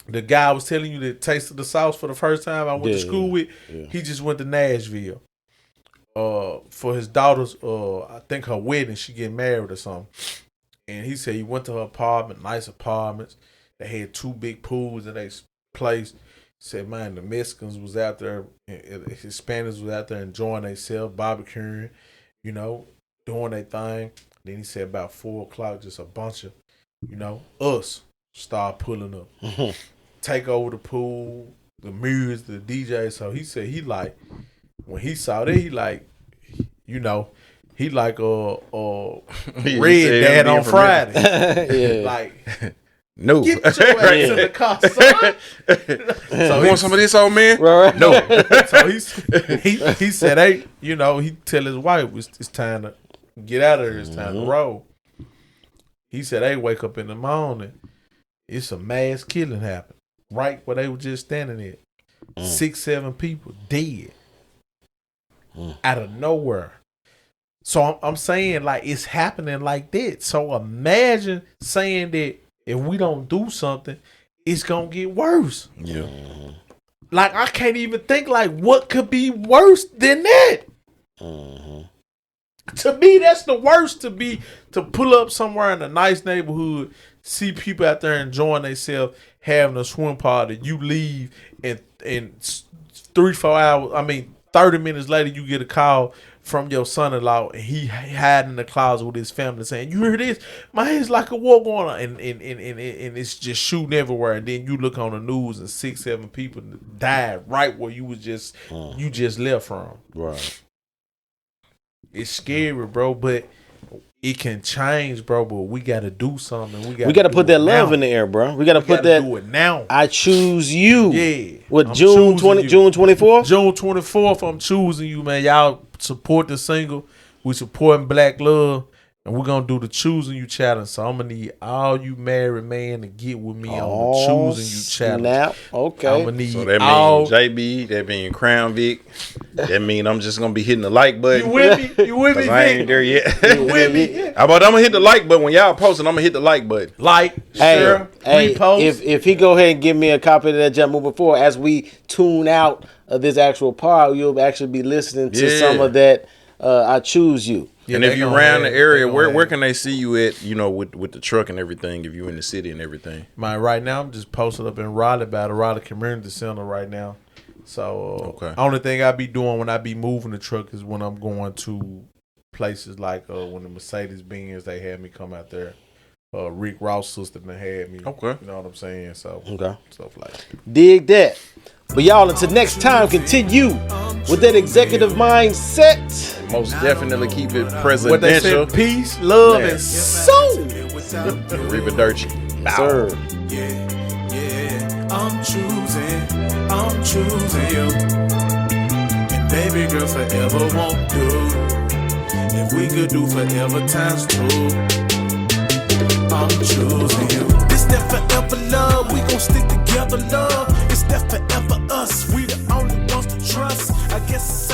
the guy I was telling you that tasted the sauce for the first time I went to school with, he just went to Nashville. For his daughter's I think her wedding, she getting married or something. And he said he went to her apartment, nice apartments. They had 2 big pools in their place. Said, man, the Mexicans was out there, Hispanics was out there enjoying themselves, barbecuing, you know, doing their thing. Then he said about 4 o'clock, just a bunch of, you know, us start pulling up. Take over the pool, the mirrors, the DJ. So he said he like, when he saw that, he like, you know, he like Red Dad on Friday. Like, no. Get your ass in the car, son. So you want some of this, old man? Right. No. So he said, hey, you know, he tell his wife it's time to get out of here. It's time to roll. He said, hey, wake up in the morning. It's a mass killing happened right where they were just standing there. 6, 7 people dead out of nowhere. So I'm saying like it's happening like that. So imagine saying that if we don't do something, it's gonna get worse. Yeah. Like I can't even think like what could be worse than that. To me, that's the worst. To pull up somewhere in a nice neighborhood, see people out there enjoying themselves, having a swim party. You leave and 3-4 hours. I mean, 30 minutes later, you get a call from your son-in-law, and he hiding in the closet with his family saying, you hear this? Man, it's like a war going on. And it's just shooting everywhere. And then you look on the news and 6, 7 people died right where you was just you just left from. Right. It's scary, bro, but it can change, bro. But we got to do something. We got to put that love in the air, bro. We got to put that. Do it now. I choose you. Yeah. What, June 24th? June 24th, I'm choosing you, man. Y'all support the single. We supporting Black Love. And we're going to do the Choosing You challenge. So I'm going to need all you married men to get with me on the Choosing You challenge. Snap. Okay. I'm going to need So that means JB, that means Crown Vic. That means I'm just going to be hitting the like button. You with me? You with me, I ain't there yet. You with me? How about I'm going to hit the like button? When y'all posting, I'm going to hit the like button. Like, share, repost. If he go ahead and give me a copy of that jump moving forward, as we tune out of this actual part, you'll actually be listening to some of that I Choose You. Yeah, and if you're around the area, where can they see you at, you know, with the truck and everything, if you're in the city and everything? Man, right now, I'm just posted up in Raleigh by the Raleigh Community Center right now. So, only thing I be doing when I be moving the truck is when I'm going to places like when the Mercedes-Benz, they had me come out there. Rick Ross' sister done had me. Okay. You know what I'm saying? So, stuff like that. Dig that. But y'all, until next time, continue with that executive mindset. Most definitely keep it presidential. What they said, peace, love, and soul. Arrivederci. Sir. I'm choosing you. And baby, baby girl, forever won't do. If we could do forever times 2, I'm choosing you. This that forever love, we gon' stick together, love. It's that forever us, we the only ones to trust. I guess